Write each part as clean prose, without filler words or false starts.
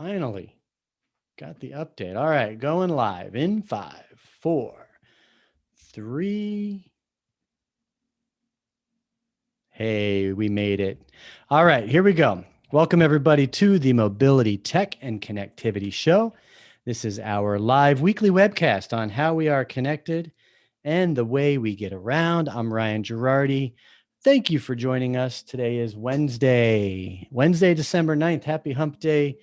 Finally got the update. All right, going live in 5, 4, 3. Hey, we made it. All right, here we go. Welcome everybody to the Mobility Tech and Connectivity Show. This is our live weekly webcast on how we are connected and the way we get around. I'm Ryan Girardi. Thank you for joining us. Today is Wednesday, December 9th. Happy hump day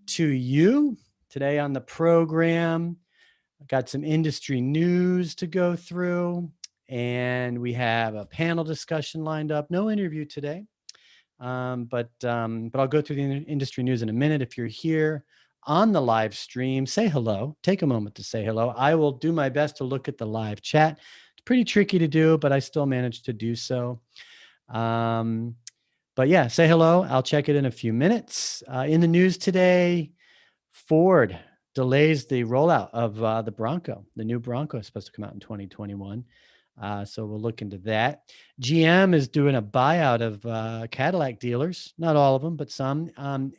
to you. Today on the program, I've got some industry news to go through, and we have a panel discussion lined up. No interview today, but I'll go through the industry news in a minute. If you're here on the live stream, say hello. Take a moment to say hello. I will do my best to look at the live chat. It's pretty tricky to do, but I still managed to do so. But yeah, say hello. I'll check it in a few minutes. In the news today, Ford delays the rollout of the Bronco. The new Bronco is supposed to come out in 2021. So we'll look into that. GM is doing a buyout of Cadillac dealers, not all of them, but some,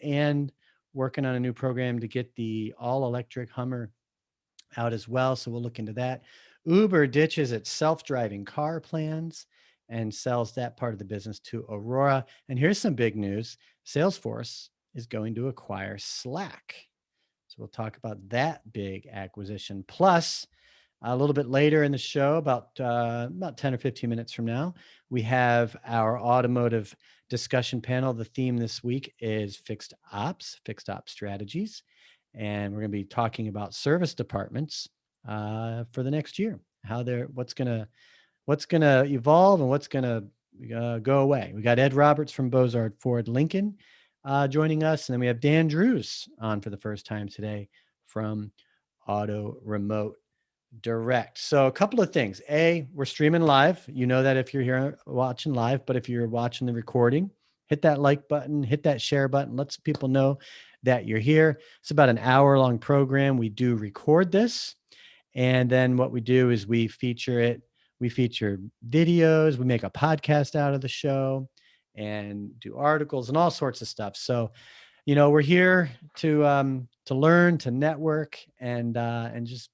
and working on a new program to get the all-electric Hummer out as well. So we'll look into that. Uber ditches its self-driving car plans and sells that part of the business to Aurora. And here's some big news. Salesforce is going to acquire Slack. So we'll talk about that big acquisition. Plus, a little bit later in the show, about 10 or 15 minutes from now, we have our automotive discussion panel. The theme this week is fixed ops strategies. And we're going to be talking about service departments for the next year, what's going to evolve and what's going to go away. We got Ed Roberts from Bozard Ford Lincoln joining us. And then we have Dan Drews on for the first time today from Auto Remote Direct. So a couple of things. We're streaming live. You know that if you're here watching live, but if you're watching the recording, hit that like button, hit that share button. Let some people know that you're here. It's about an hour-long program. We do record this. And then what we do is we feature it. We feature videos. We make a podcast out of the show and do articles and all sorts of stuff. So, we're here to learn, to network, and just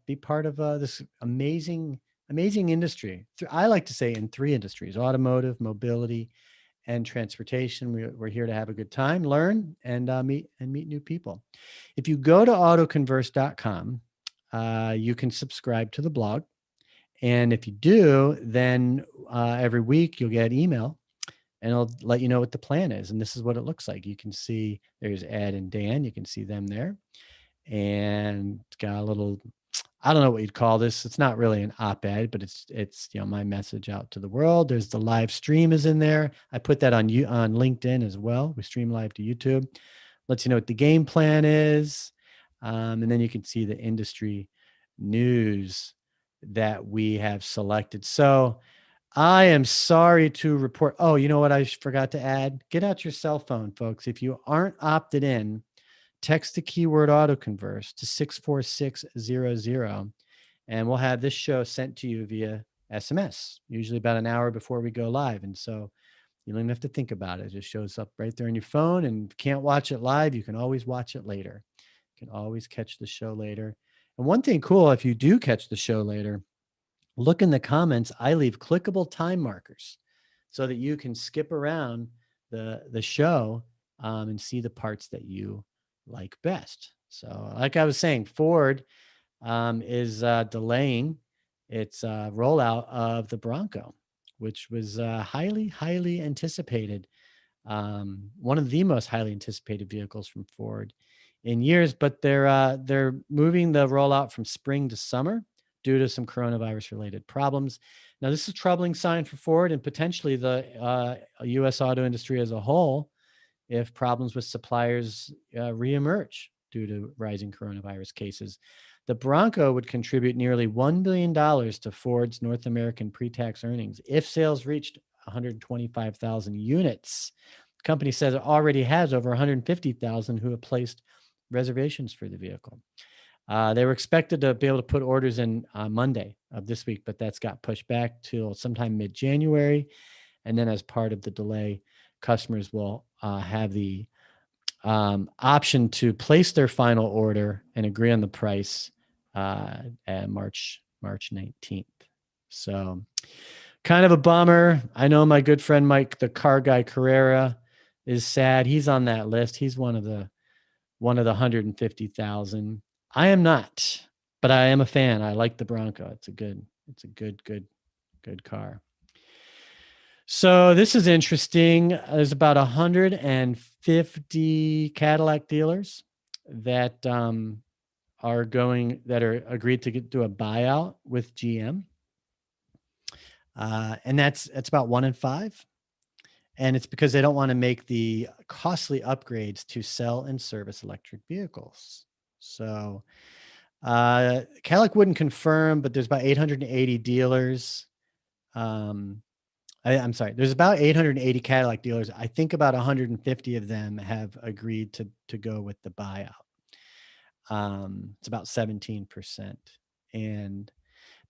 be part of this amazing industry. I like to say in 3 industries: automotive, mobility, and transportation. We're here to have a good time, learn, and meet new people. If you go to autoconverse.com, you can subscribe to the blog. And if you do, then every week you'll get email and it'll let you know what the plan is. And this is what it looks like. You can see there's Ed and Dan. You can see them there. And it's got a little, I don't know what you'd call this. It's not really an op-ed, but it's my message out to the world. There's the live stream is in there. I put that on LinkedIn as well. We stream live to YouTube. Lets you know what the game plan is. And then you can see the industry news that we have selected. So I am sorry to report. Oh, you know what I forgot to add? Get out your cell phone, folks. If you aren't opted in, text the keyword autoconverse to 64600, and we'll have this show sent to you via SMS, usually about an hour before we go live. And so you don't even have to think about it. It just shows up right there on your phone, and if you can't watch it live, you can always watch it later. You can always catch the show later. And one thing cool, if you do catch the show later, look in the comments. I leave clickable time markers so that you can skip around the show and see the parts that you like best. So like I was saying, Ford is delaying its rollout of the Bronco, which was highly anticipated. One of the most highly anticipated vehicles from Ford in years, but they're moving the rollout from spring to summer due to some coronavirus related problems. Now, this is a troubling sign for Ford and potentially the U.S. auto industry as a whole if problems with suppliers reemerge due to rising coronavirus cases. The Bronco would contribute nearly $1 billion to Ford's North American pre-tax earnings if sales reached 125,000 units. The company says it already has over 150,000 who have placed reservations for the vehicle. They were expected to be able to put orders in Monday of this week, but that's got pushed back till sometime mid-January. And then as part of the delay, customers will have the option to place their final order and agree on the price at March 19th. So kind of a bummer. I know my good friend Mike, the car guy Carrera, is sad. He's on that list. He's one of the 150,000. I am not, but I am a fan. I like the Bronco. It's a good car. So this is interesting. There's about 150 Cadillac dealers that are agreed to do a buyout with GM. And that's about 1 in 5. And it's because they don't want to make the costly upgrades to sell and service electric vehicles. So Cadillac wouldn't confirm, but there's about 880 dealers. I'm sorry, there's about 880 Cadillac dealers. I think about 150 of them have agreed to go with the buyout. It's about 17%. And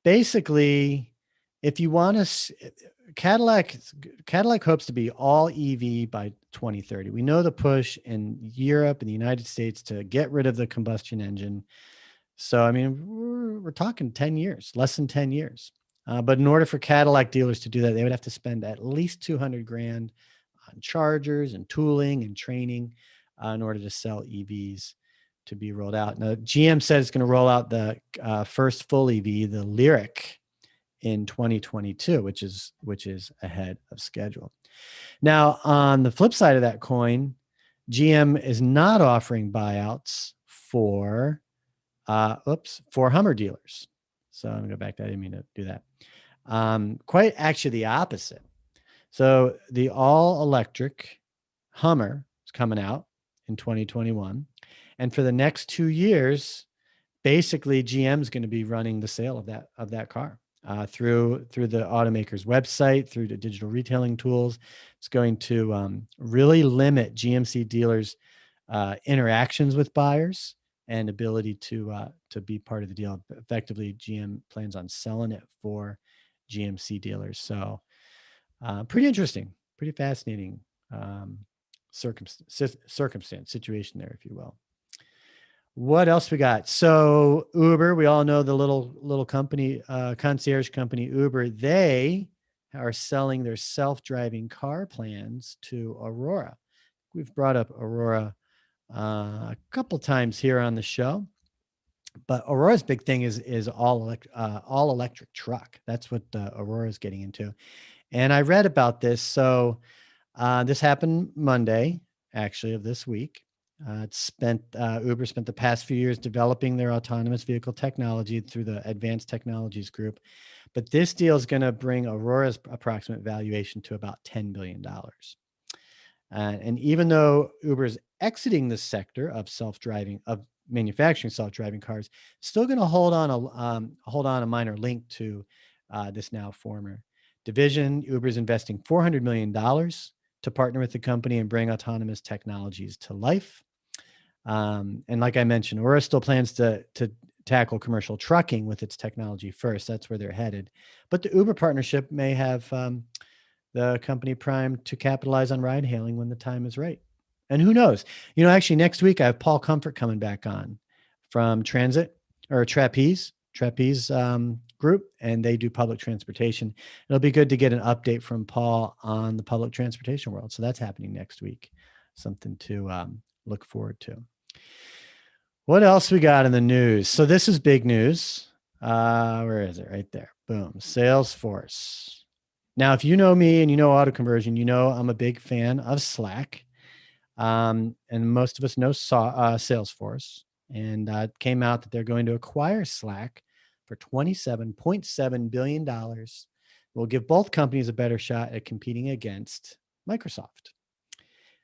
basically, if you want to, Cadillac hopes to be all EV by 2030. We know the push in Europe and the United States to get rid of the combustion engine. So, I mean, we're talking 10 years, less than 10 years. But in order for Cadillac dealers to do that, they would have to spend at least $200,000 on chargers and tooling and training in order to sell EVs to be rolled out. Now, GM said it's going to roll out the first full EV, the Lyriq, in 2022, which is ahead of schedule. Now, on the flip side of that coin, GM is not offering buyouts for Hummer dealers. So I'm going to go back to that. I didn't mean to do that. Quite actually the opposite. So the all-electric Hummer is coming out in 2021. And for the next 2 years, basically GM is going to be running the sale of that car through the automaker's website, through the digital retailing tools. It's going to really limit GMC dealers' interactions with buyers and ability to be part of the deal. Effectively, GM plans on selling it for GMC dealers. So pretty interesting, pretty fascinating situation there, if you will. What else we got? So Uber, we all know the little company, concierge company Uber. They are selling their self-driving car plans to Aurora. We've brought up Aurora a couple times here on the show, but Aurora's big thing is all electric truck. That's what Aurora is getting into. And I read about this. So this happened Monday, actually, of this week. Uber spent the past few years developing their autonomous vehicle technology through the Advanced Technologies Group. But this deal is going to bring Aurora's approximate valuation to about $10 billion. And even though Uber is exiting the sector of manufacturing self-driving cars, still going to hold on a minor link to this now former division. Uber is investing $400 million to partner with the company and bring autonomous technologies to life. And like I mentioned, Aurora still plans to tackle commercial trucking with its technology first. That's where they're headed. But the Uber partnership may have the company primed to capitalize on ride hailing when the time is right. And who knows? Actually, next week I have Paul Comfort coming back on from Trapeze Group, and they do public transportation. It'll be good to get an update from Paul on the public transportation world. So that's happening next week. Something to look forward to. What else we got in the news? So this is big news. Where is it? Right there. Boom. Salesforce. Now, if you know me and you know auto conversion, I'm a big fan of Slack. And most of us know Salesforce. And it came out that they're going to acquire Slack for $27.7 billion. Will give both companies a better shot at competing against Microsoft.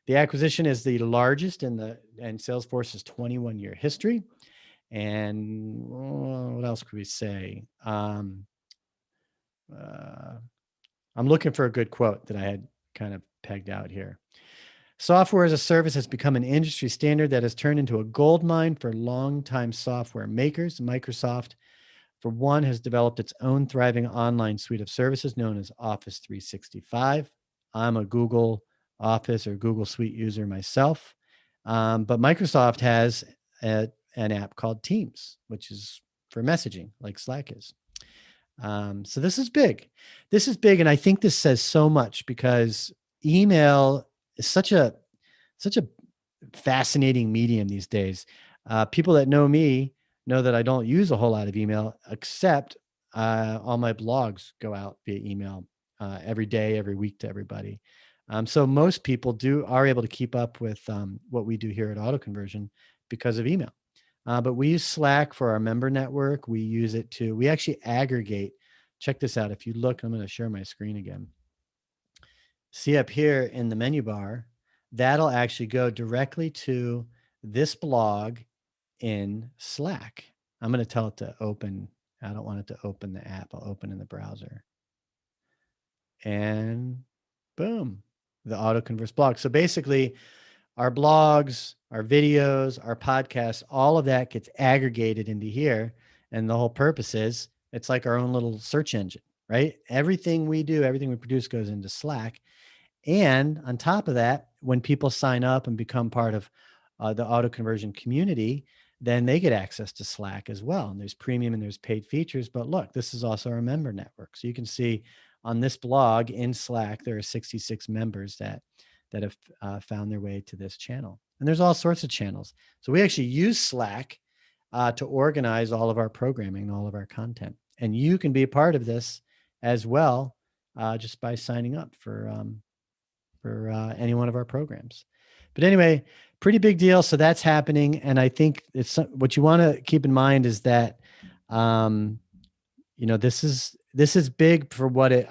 The acquisition is the largest in Salesforce's 21-year history. And what else could we say? I'm looking for a good quote that I had kind of pegged out here. Software as a service has become an industry standard that has turned into a goldmine for longtime software makers. Microsoft, for one, has developed its own thriving online suite of services known as Office 365. I'm a Google Office or Google Suite user myself. But Microsoft has an app called Teams, which is for messaging, like Slack is. So this is big. This is big, and I think this says so much because email is such a fascinating medium these days. People that know me know that I don't use a whole lot of email, except all my blogs go out via email every day, every week to everybody. So most people are able to keep up with what we do here at Auto Conversion because of email. But we use Slack for our member network. We actually aggregate. Check this out. If you look, I'm going to share my screen again. See up here in the menu bar, that'll actually go directly to this blog in Slack. I'm going to tell it to open. I don't want it to open the app. I'll open in the browser. And boom, the AutoConverse blog. So basically, our blogs, our videos, our podcasts, all of that gets aggregated into here. And the whole purpose is it's like our own little search engine, right? Everything we do, everything we produce goes into Slack. And on top of that, when people sign up and become part of the auto conversion community, then they get access to Slack as well. And there's premium and there's paid features. But look, this is also our member network. So you can see on this blog in Slack, there are 66 members that have found their way to this channel. And there's all sorts of channels. So we actually use Slack to organize all of our programming and all of our content. And you can be a part of this as well, just by signing up for any one of our programs. But anyway, pretty big deal. So that's happening. And I think it's what you want to keep in mind is that, this is big for what it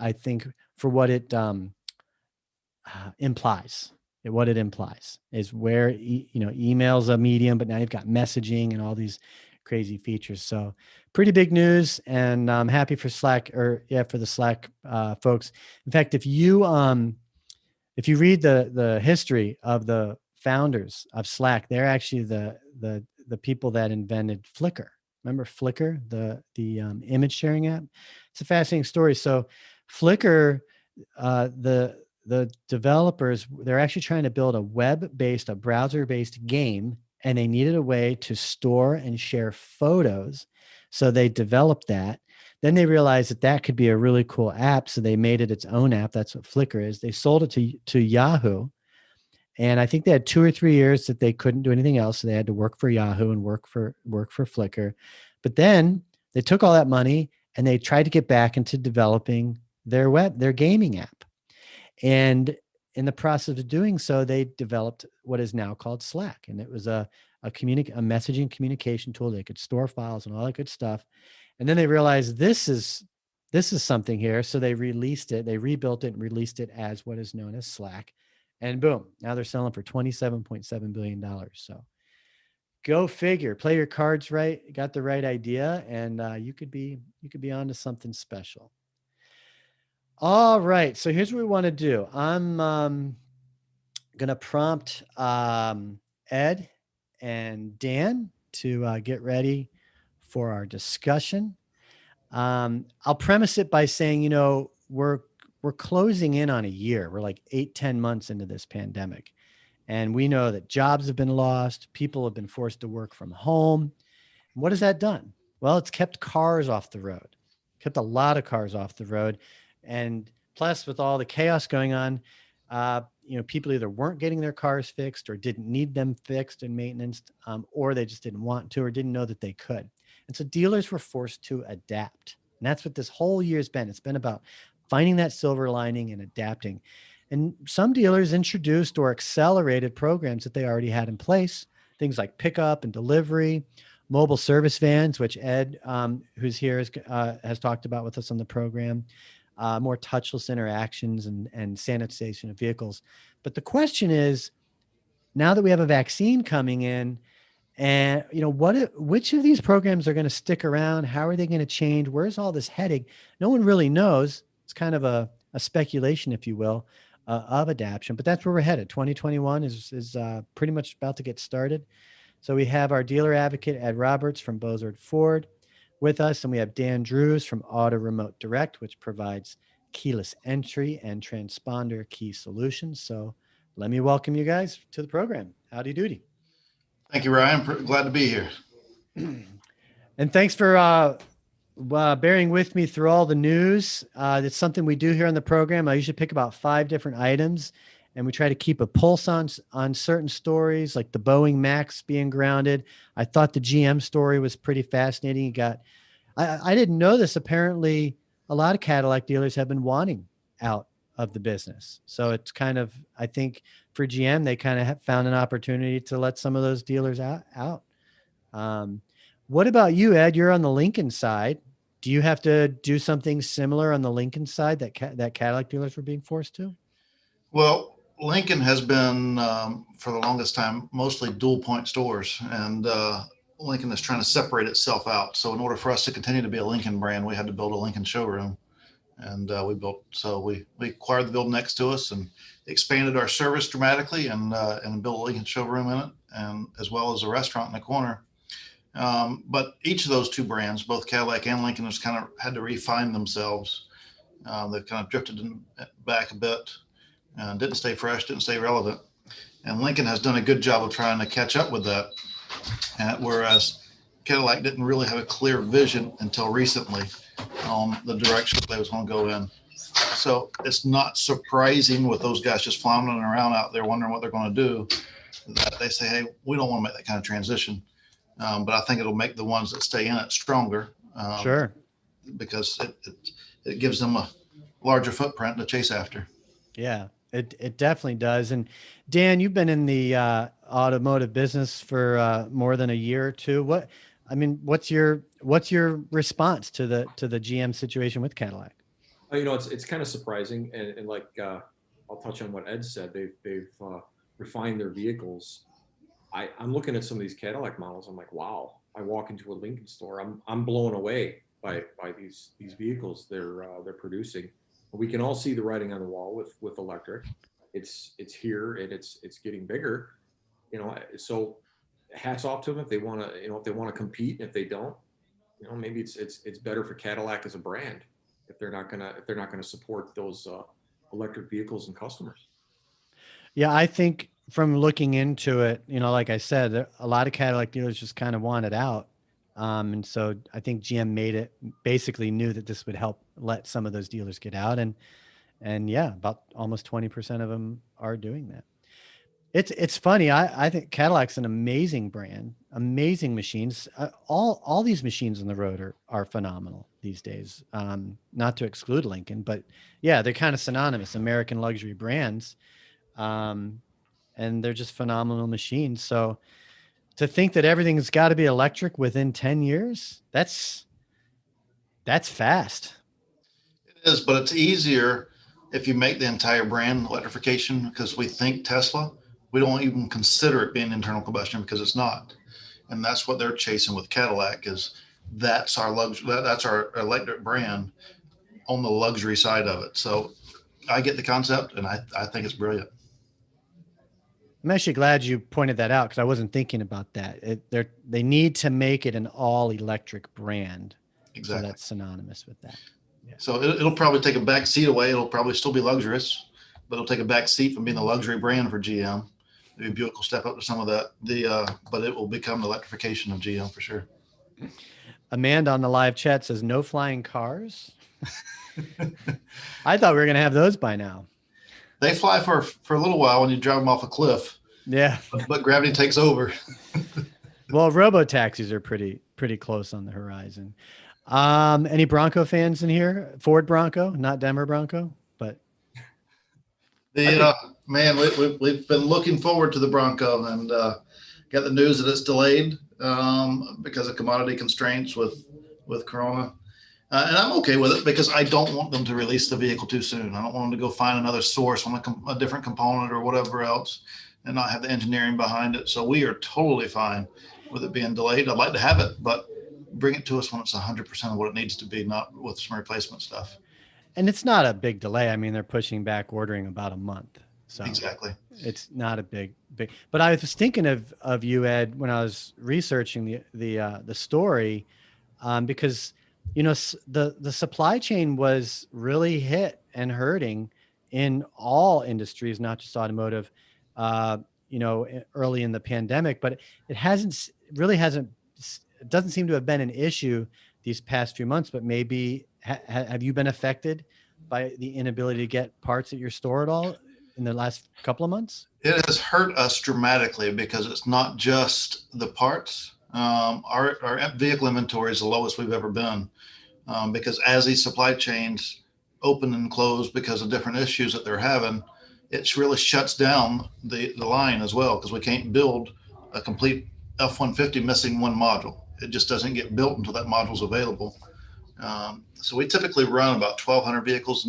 implies. What it implies is where, email's a medium, but now you've got messaging and all these crazy features. So pretty big news, and I'm happy for Slack for the Slack folks. In fact, if you read the history of the founders of Slack, they're actually the people that invented Flickr. Remember Flickr, the image sharing app? It's a fascinating story. So Flickr, the developers, they're actually trying to build a browser-based game, and they needed a way to store and share photos. So they developed that. Then they realized that could be a really cool app. So they made it its own app. That's what Flickr is. They sold it to Yahoo. And I think they had 2 or 3 years that they couldn't do anything else. So they had to work for Yahoo and work for Flickr. But then they took all that money and they tried to get back into developing their gaming app. And in the process of doing so, they developed what is now called Slack. And it was a messaging communication tool. They could store files and all that good stuff. And then they realized this is something here. So they released it, they rebuilt it and released it as what is known as Slack. And boom, now they're selling for $27.7 billion. So go figure, play your cards right, got the right idea, and you could be onto something special. All right. So here's what we want to do. I'm going to prompt Ed and Dan to get ready for our discussion. I'll premise it by saying, we're closing in on a year. We're like 8-10 months into this pandemic. And we know that jobs have been lost. People have been forced to work from home. And what has that done? Well, it's kept cars off the road, kept a lot of cars off the road. And plus, with all the chaos going on, people either weren't getting their cars fixed or didn't need them fixed and maintenance, or they just didn't want to or didn't know that they could. And so dealers were forced to adapt. And that's what this whole year's been. It's been about finding that silver lining and adapting. And some dealers introduced or accelerated programs that they already had in place, things like pickup and delivery, mobile service vans, which Ed, who's here, has talked about with us on the program, more touchless interactions and sanitization of vehicles. But the question is, now that we have a vaccine coming in, and which of these programs are going to stick around? How are they going to change? Where's all this heading? No one really knows. It's kind of a speculation, if you will, of adaptation. But that's where we're headed. 2021 is pretty much about to get started. So we have our dealer advocate, Ed Roberts from Bozard Ford, with us, and we have Dan Drews from Auto Remote Direct, which provides keyless entry and transponder key solutions. So let me welcome you guys to the program. Howdy doody. Thank you, Ryan. Glad to be here. And thanks for bearing with me through all the news. It's something we do here on the program. I usually pick about 5 different items, and we try to keep a pulse on certain stories, like the Boeing Max being grounded. I thought the GM story was pretty fascinating. I didn't know this. Apparently, a lot of Cadillac dealers have been wanting out of the business. So it's kind of, I think for GM, they kind of have found an opportunity to let some of those dealers out. Um, what about you, Ed? You're on the Lincoln side. Do you have to do something similar on the Lincoln side that Cadillac dealers were being forced to? Well, Lincoln has been, for the longest time, mostly dual point stores, and Lincoln is trying to separate itself out. So, in order for us to continue to be a Lincoln brand, we had to build a Lincoln showroom. And we acquired the building next to us and expanded our service dramatically and built a Lincoln showroom in it, and as well as a restaurant in the corner. But each of those two brands, both Cadillac and Lincoln, has kind of had to refine themselves. They've kind of drifted back a bit and didn't stay fresh, didn't stay relevant. And Lincoln has done a good job of trying to catch up with that, whereas Cadillac didn't really have a clear vision until recently on the direction that they was going to go in. So it's not surprising with those guys just floundering around out there wondering what they're going to do that they say, hey, we don't want to make that kind of transition. But I think it'll make the ones that stay in it stronger. Sure. Because it gives them a larger footprint to chase after. Yeah, it definitely does. And Dan, you've been in the automotive business for more than a year or two. What's your response to the GM situation with Cadillac? It's kind of surprising, and like I'll touch on what Ed said. They've refined their vehicles. I'm looking at some of these Cadillac models. I'm like, wow. I walk into a Lincoln store. I'm blown away by these vehicles they're producing. We can all see the writing on the wall with electric. It's here and it's getting bigger. So hats off to them if they want to compete. And if they don't, maybe it's better for Cadillac as a brand if they're not gonna support those electric vehicles and customers. Yeah, I think from looking into it, like I said, a lot of Cadillac dealers just kind of wanted out. And so I think GM basically knew that this would help let some of those dealers get out. And yeah, about almost 20% of them are doing that. It's funny. I think Cadillac's an amazing brand, amazing machines. All these machines on the road are phenomenal these days. Not to exclude Lincoln, but yeah, they're kind of synonymous, American luxury brands. And they're just phenomenal machines. So to think that everything's got to be electric within 10 years, that's fast. It is, but it's easier if you make the entire brand electrification, because we think Tesla, we don't even consider it being internal combustion because it's not. And that's what they're chasing with Cadillac that's our electric brand on the luxury side of it. So I get the concept and I think it's brilliant. I'm actually glad you pointed that out because I wasn't thinking about that. They need to make it an all electric brand. Exactly. So that's synonymous with that. Yeah. So it'll probably take a back seat away. It'll probably still be luxurious, but it'll take a back seat from being the luxury brand for GM. Maybe Buick will step up to some of that. But it will become the electrification of GM for sure. Amanda on the live chat says no flying cars. I thought we were going to have those by now. They fly for a little while when you drive them off a cliff. Yeah. But gravity takes over. Well, robo-taxis are pretty close on the horizon. Any Bronco fans in here? Ford Bronco, not Denver Bronco, but man, we've been looking forward to the Bronco and got the news that it's delayed because of commodity constraints with Corona. And I'm okay with it because I don't want them to release the vehicle too soon. I don't want them to go find another source on a different component or whatever else and not have the engineering behind it. So we are totally fine with it being delayed. I'd like to have it, but bring it to us when it's 100% of what it needs to be, not with some replacement stuff. And it's not a big delay. I mean, they're pushing back ordering about a month. So exactly. It's not a big, but I was thinking of you, Ed, when I was researching the story, because the supply chain was really hit and hurting in all industries, not just automotive. early in the pandemic, but it it doesn't seem to have been an issue these past few months. But maybe have you been affected by the inability to get parts at your store at all in the last couple of months? It has hurt us dramatically because it's not just the parts. Our vehicle inventory is the lowest we've ever been, because as these supply chains open and close because of different issues that they're having, it really shuts down the line as well, because we can't build a complete F-150 missing one module. It just doesn't get built until that module's available. So we typically run about 1,200 vehicles,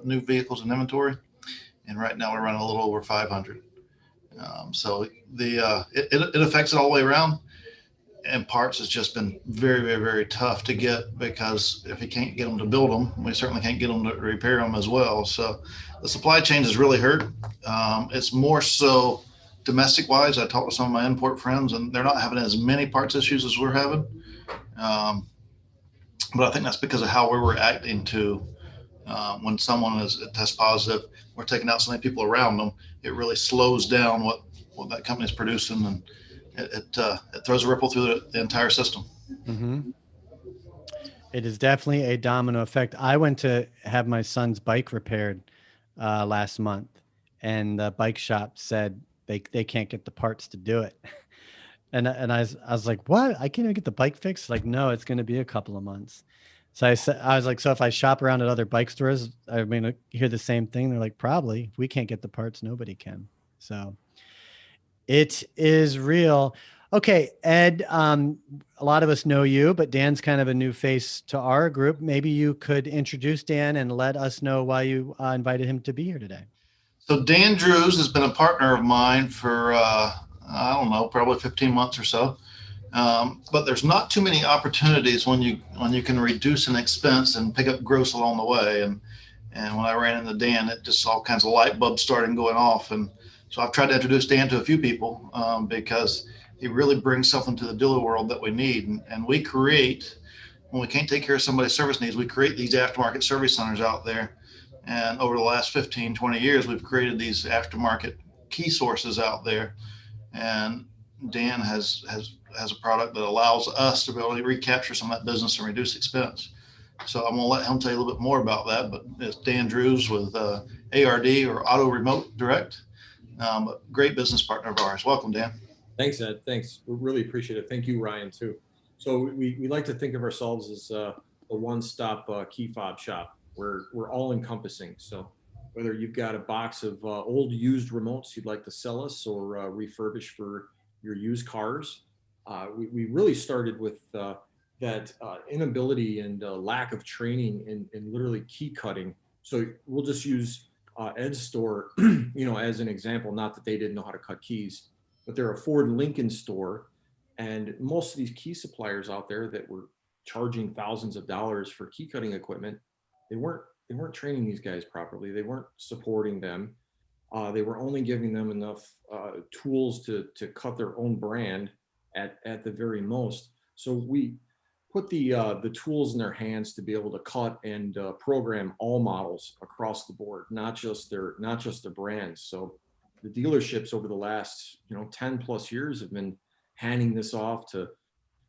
new vehicles in inventory, and right now we're running a little over 500. So it affects it all the way around. And parts has just been very, very, very tough to get, because if you can't get them to build them, we certainly can't get them to repair them as well. So the supply chain has really hurt. It's more so domestic wise. I talked to some of my import friends, and they're not having as many parts issues as we're having. But I think that's because of how we're reacting to when someone is test positive, we're taking out so many people around them. It really slows down what that company is producing, and it throws a ripple through the entire system. Mm-hmm. It is definitely a domino effect. I went to have my son's bike repaired last month, and the bike shop said they can't get the parts to do it. And I was like, what? I can't even get the bike fixed? Like, no, it's going to be a couple of months. So I was like, so if I shop around at other bike stores, I mean, I hear the same thing. They're like, probably. If we can't get the parts, nobody can. So it is real. Okay, Ed, a lot of us know you, but Dan's kind of a new face to our group. Maybe you could introduce Dan and let us know why you invited him to be here today. So Dan Drews has been a partner of mine for, I don't know, probably 15 months or so. But there's not too many opportunities when you can reduce an expense and pick up gross along the way. And when I ran into Dan, it just all kinds of light bulbs started going off. And so I've tried to introduce Dan to a few people because he really brings something to the dealer world that we need. And we create, when we can't take care of somebody's service needs, we create these aftermarket service centers out there. And over the last 15, 20 years, we've created these aftermarket key sources out there. And Dan has a product that allows us to be able to recapture some of that business and reduce expense. So I'm going to let him tell you a little bit more about that. But it's Dan Drews with ARD, or Auto Remote Direct. Great business partner of ours. Welcome, Dan. Thanks, Ed. Thanks. We really appreciate it. Thank you, Ryan, too. So we like to think of ourselves as a one-stop key fob shop. We're all encompassing. So whether you've got a box of old used remotes you'd like to sell us, or refurbish for your used cars, we really started with that inability and lack of training in literally key cutting. So we'll just use Ed's store, as an example. Not that they didn't know how to cut keys, but they're a Ford Lincoln store, and most of these key suppliers out there that were charging thousands of dollars for key cutting equipment, they weren't training these guys properly. They weren't supporting them. They were only giving them enough tools to cut their own brand at the very most. So we put the tools in their hands to be able to cut and program all models across the board, not just their brands. So the dealerships over the last 10 plus years have been handing this off to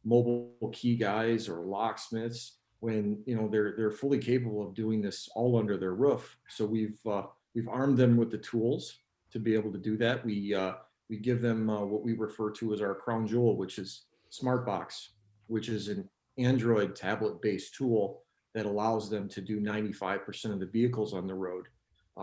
mobile key guys or locksmiths, when they're fully capable of doing this all under their roof. So we've armed them with the tools to be able to do that. We give them what we refer to as our crown jewel, which is SmartBox, which is an Android tablet-based tool that allows them to do 95% of the vehicles on the road.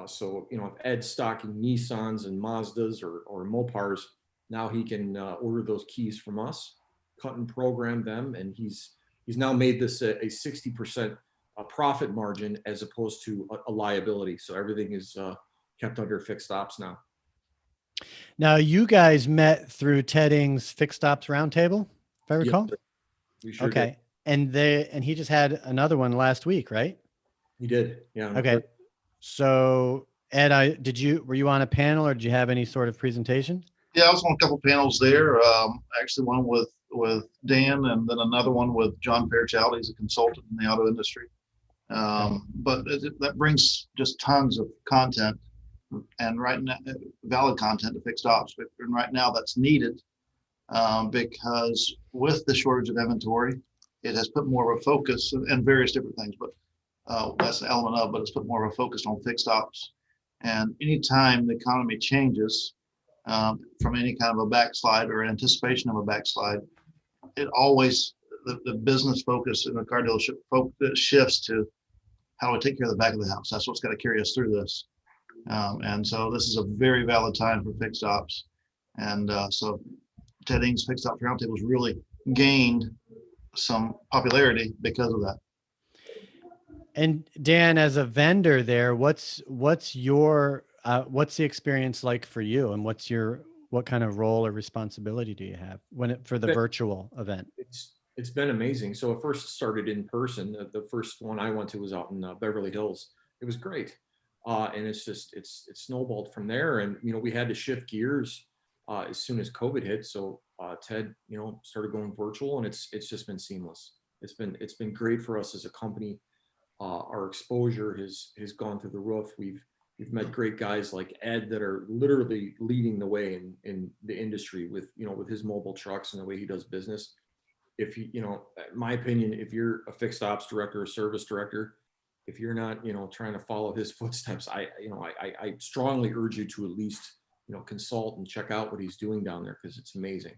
So if Ed's stocking Nissans and Mazdas or Mopars, now he can order those keys from us, cut and program them, and he's now made this a 60% profit margin as opposed to a liability. So everything is kept under fixed ops now. Now, you guys met through Ted Ing's Fixed Ops Roundtable, if I recall. Yep, we sure Okay. did. And he just had another one last week, right? He did. Yeah. Okay. So Ed, were you on a panel, or did you have any sort of presentation? Yeah, I was on a couple panels there. Actually, one with Dan, and then another one with John Fairchild. He's a consultant in the auto industry. But that brings just tons of content and right now, valid content to fixed ops. And right now that's needed because with the shortage of inventory, it has put more of a focus and various different things, but that's the element of, but it's put more of a focus on fixed ops. And anytime the economy changes from any kind of a backslide or anticipation of a backslide, it always, the business focus in a car dealership focus shifts to how do I take care of the back of the house? That's what's got to carry us through this. And so this is a very valid time for fixed ops. And so Ted Eames Fixed Ops Roundtable has really gained some popularity because of that. And Dan, as a vendor there, what's your what's the experience like for you, and what kind of role or responsibility do you have for the virtual event? It's been amazing. So it first started in person. The first one I went to was out in Beverly Hills. It was great, and it's snowballed from there. And we had to shift gears as soon as COVID hit. So Ted, started going virtual, and it's just been seamless. It's been great for us as a company. Our exposure has gone through the roof. We've met great guys like Ed that are literally leading the way in the industry with his mobile trucks and the way he does business. If in my opinion, if you're a fixed ops director or service director, if you're not trying to follow his footsteps, I strongly urge you to at least consult and check out what he's doing down there, because it's amazing.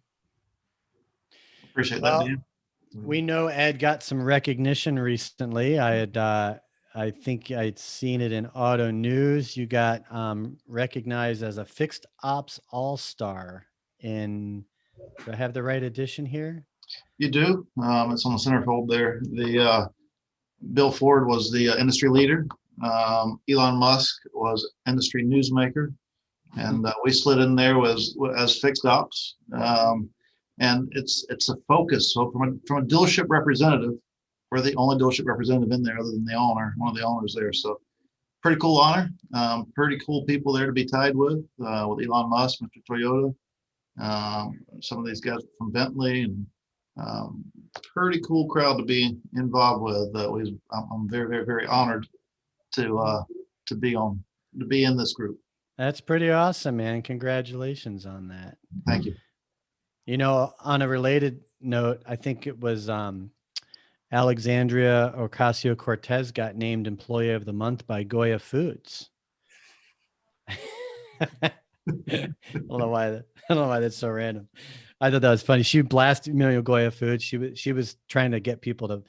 Appreciate that, Dan. We know Ed got some recognition recently. I think I'd seen it in Auto News. You got recognized as a Fixed Ops All-Star do I have the right edition here? You do. It's on the centerfold there. The Bill Ford was the industry leader. Elon Musk was industry newsmaker, and we slid in there as Fixed Ops. And it's a focus. So from a dealership representative, we're the only dealership representative in there other than the owner, one of the owners there. So pretty cool honor. Pretty cool people there to be tied with Elon Musk, Mr. Toyota, some of these guys from Bentley, and pretty cool crowd to be involved with. I'm very, very, very honored to be in this group. That's pretty awesome, man. Congratulations on that. Thank you. On a related note, I think it was Alexandria Ocasio-Cortez got named Employee of the Month by Goya Foods. I don't know why that's so random. I thought that was funny. She blasted Goya Foods. She was trying to get people to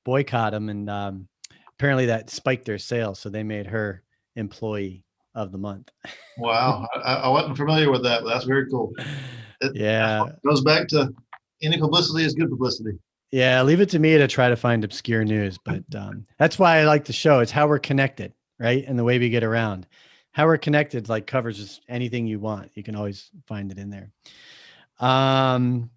boycott them, and apparently that spiked their sales, so they made her Employee of the Month. Wow, I wasn't familiar with that, but that's very cool. It goes back to any publicity is good publicity. Yeah, leave it to me to try to find obscure news, but that's why I like the show. It's how we're connected, right? And the way we get around. How we're connected covers just anything you want. You can always find it in there. All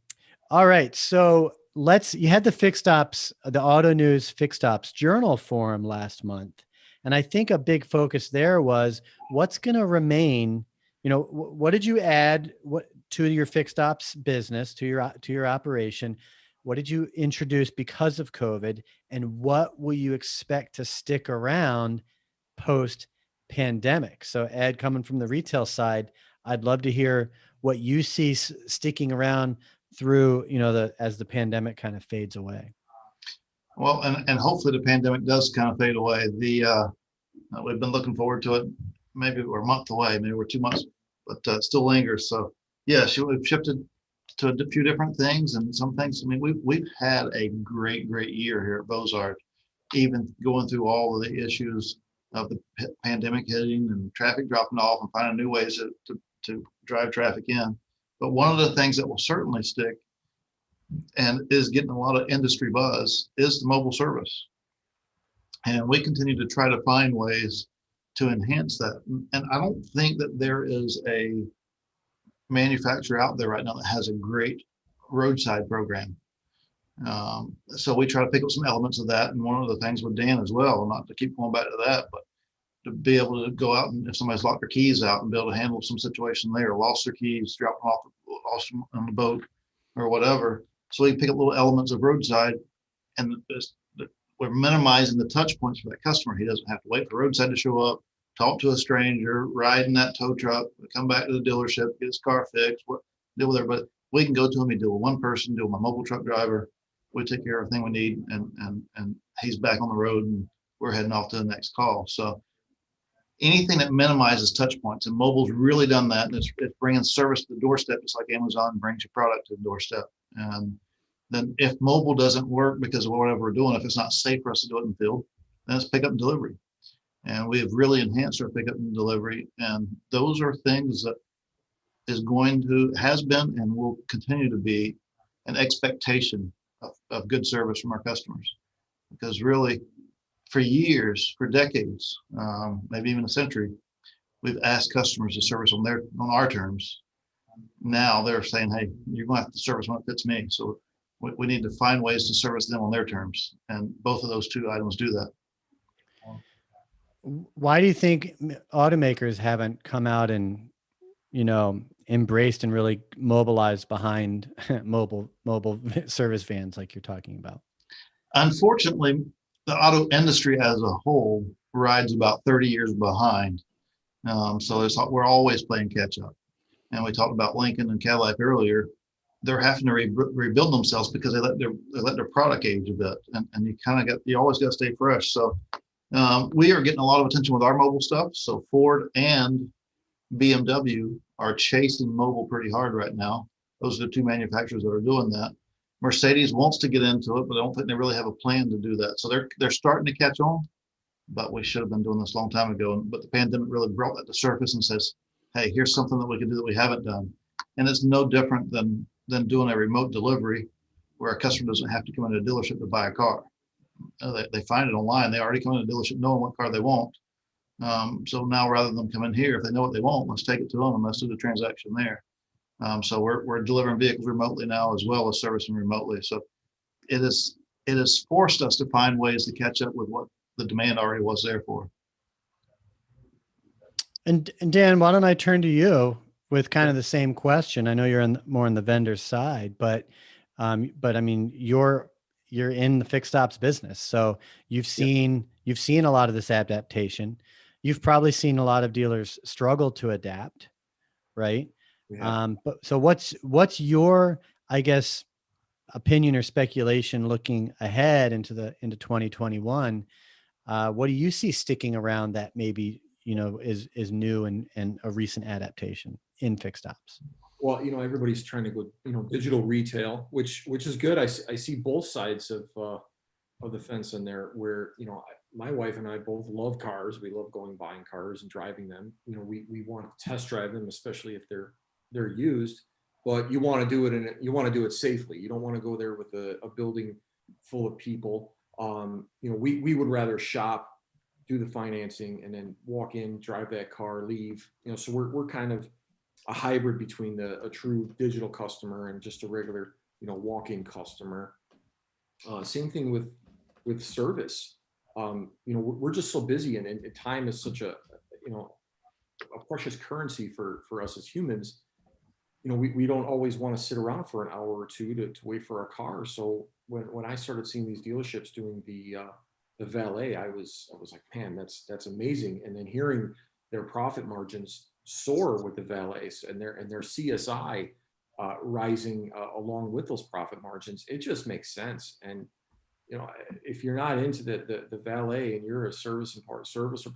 right, so you had the Auto News Fixed Ops Journal Forum last month, and I think a big focus there was what's going to remain. What did you add to your fixed ops business, to your operation? What did you introduce because of COVID, and what will you expect to stick around post pandemic? So Ed, coming from the retail side, I'd love to hear what you see sticking around through, as the pandemic kind of fades away. Well, and hopefully the pandemic does kind of fade away. We've been looking forward to it. Maybe we're a month away, maybe we're 2 months, but it still lingers. So yes, we've shifted to a few different things, and some things. I mean, we've had a great year here at Bozard, even going through all of the issues of the pandemic hitting and traffic dropping off, and finding new ways to drive traffic in. But one of the things that will certainly stick and is getting a lot of industry buzz is the mobile service, and we continue to try to find ways to enhance that. And I don't think that there is a manufacturer out there right now that has a great roadside program. So we try to pick up some elements of that. And one of the things with Dan as well, not to keep going back to that, but to be able to go out, and if somebody's locked their keys out, and be able to handle some situation there, lost their keys, drop them off, lost them on the boat or whatever. So we pick up little elements of roadside, and we're minimizing the touch points for that customer. He doesn't have to wait for roadside to show up, talk to a stranger, ride in that tow truck, come back to the dealership, get his car fixed, deal with everybody. We can go to him, he deal with one person, deal with my mobile truck driver. We take care of everything we need, and he's back on the road, and we're heading off to the next call. So anything that minimizes touch points, and mobile's really done that, and it's bringing service to the doorstep, just like Amazon brings your product to the doorstep. And then if mobile doesn't work because of whatever we're doing, if it's not safe for us to do it in the field, then it's pick up and delivery. And we have really enhanced our pickup and delivery, and those are things that has been and will continue to be an expectation of good service from our customers. Because really, for years, for decades, maybe even a century, we've asked customers to service on our terms. Now they're saying, hey, you're going to have to service when it fits me. So we need to find ways to service them on their terms. And both of those two items do that. Why do you think automakers haven't come out and, embraced and really mobilized behind mobile service vans like you're talking about? Unfortunately, the auto industry as a whole rides about 30 years behind. So we're always playing catch up. And we talked about Lincoln and Cadillac earlier. They're having to rebuild themselves because they let their product age a bit, and you always got to stay fresh. So we are getting a lot of attention with our mobile stuff. So Ford and BMW are chasing mobile pretty hard right now. Those are the two manufacturers that are doing that. Mercedes wants to get into it, but I don't think they really have a plan to do that. So they're starting to catch on, but we should have been doing this a long time ago. But the pandemic really brought that to surface and says, hey, here's something that we can do that we haven't done. And it's no different than doing a remote delivery where a customer doesn't have to come into a dealership to buy a car. They find it online. They already come into a dealership knowing what car they want. So now rather than them come in here, if they know what they want, let's take it to them and let's do the transaction there. So we're delivering vehicles remotely now as well as servicing remotely. So it has forced us to find ways to catch up with what the demand already was there for. And Dan, why don't I turn to you with kind of the same question? I know you're more on the vendor side, but I mean, you're in the fixed ops business, so you've seen a lot of this adaptation. You've probably seen a lot of dealers struggle to adapt, right? Yeah. But so what's your, I guess, opinion or speculation looking ahead into 2021? What do you see sticking around that maybe is new and a recent adaptation in fixed ops? Well, everybody's trying to go, digital retail, which is good. I see both sides of the fence in there where, my wife and I both love cars. We love buying cars and driving them. We want to test drive them, especially if they're used, but you want to do it safely. You don't want to go there with a building full of people. We would rather shop, do the financing, and then walk in, drive that car, leave. So we're kind of a hybrid between a true digital customer and just a regular, walk-in customer. Same thing with service. We're just so busy, and time is such a precious currency for us as humans. We don't always want to sit around for an hour or two to wait for our car. So when I started seeing these dealerships doing the valet, I was like, man, that's amazing. And then hearing their profit margins soar with the valets and their CSI rising along with those profit margins, it just makes sense. And if you're not into the valet and you're a service or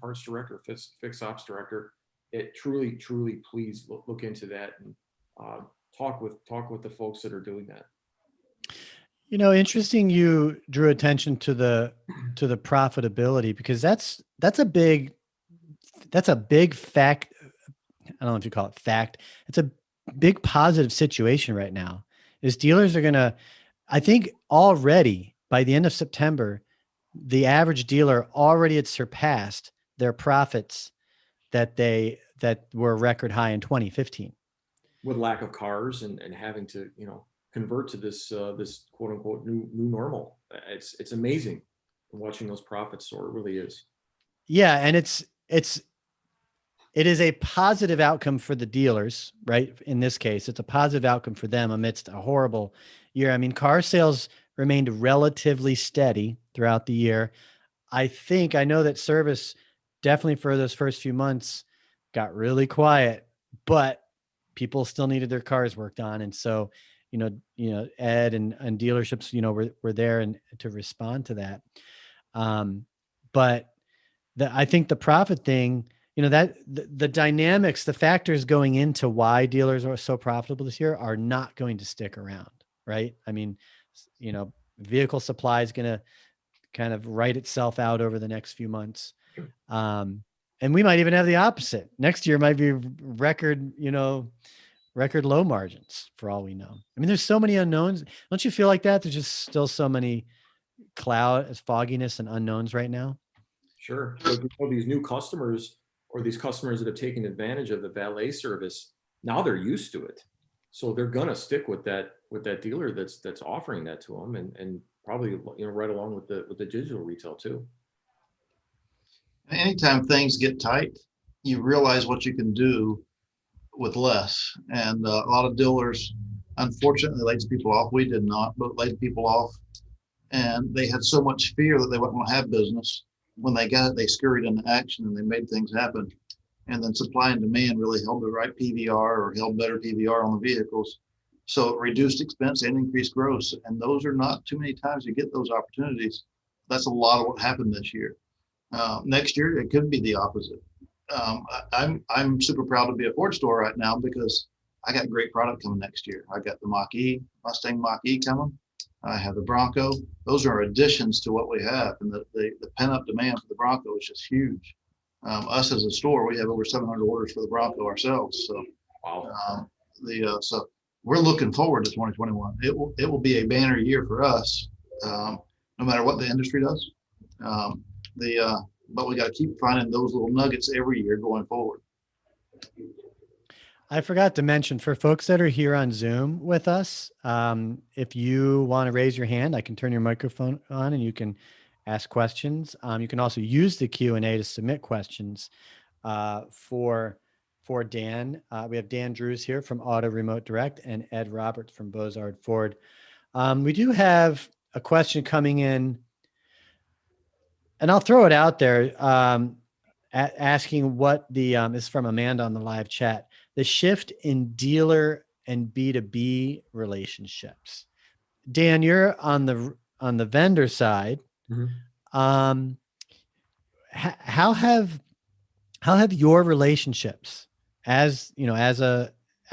parts director, fixed ops director, it truly, please look into that and talk with the folks that are doing that. Interesting. You drew attention to the profitability, because that's a big fact. I don't know if you call it fact. It's a big positive situation right now. Is dealers are going to, I think already by the end of September, the average dealer already had surpassed their profits that were record high in 2015. With lack of cars and having to, convert to this quote unquote new normal. It's amazing watching those profits soar. It really is. Yeah. And it is a positive outcome for the dealers, right? In this case, it's a positive outcome for them amidst a horrible year. I mean, car sales remained relatively steady throughout the year. I know that service definitely for those first few months got really quiet, but people still needed their cars worked on. And so, Ed and dealerships, were there and to respond to that. But I think the profit thing, that the dynamics, the factors going into why dealers are so profitable this year are not going to stick around, right? I mean, vehicle supply is going to kind of write itself out over the next few months. And we might even have the opposite. Next year might be record low margins for all we know. I mean, there's so many unknowns. Don't you feel like that? There's just still so many fogginess and unknowns right now. Sure. But these new customers, or these customers that have taken advantage of the valet service, now they're used to it. So they're gonna stick with that dealer that's offering that to them, and probably right along with the digital retail too. Anytime things get tight, you realize what you can do with less. And a lot of dealers, unfortunately, laid people off. We did not, but laid people off. And they had so much fear that they wouldn't want to have business. When they got it, they scurried into action and they made things happen. And then supply and demand really held the right PVR, or held better PVR on the vehicles. So it reduced expense and increased gross. And those are not too many times you get those opportunities. That's a lot of what happened this year. Next year, it could be the opposite. I'm super proud to be a Ford store right now because I got great product coming next year. I got the Mach-E, Mustang Mach-E coming. I have the Bronco. Those are additions to what we have, and the pent-up demand for the Bronco is just huge. Us as a store, we have over 700 orders for the Bronco ourselves. So, wow. So we're looking forward to 2021. It will be a banner year for us, no matter what the industry does. But we got to keep finding those little nuggets every year going forward. I forgot to mention, for folks that are here on Zoom with us, if you want to raise your hand, I can turn your microphone on and you can ask questions. You can also use the Q&A to submit questions for Dan. We have Dan Drews here from Auto Remote Direct and Ed Roberts from Bozard Ford. We do have a question coming in, and I'll throw it out there, asking what this is from Amanda on the live chat, the shift in dealer and B2B relationships. Dan, you're on the vendor side. Mm-hmm. How have your relationships as a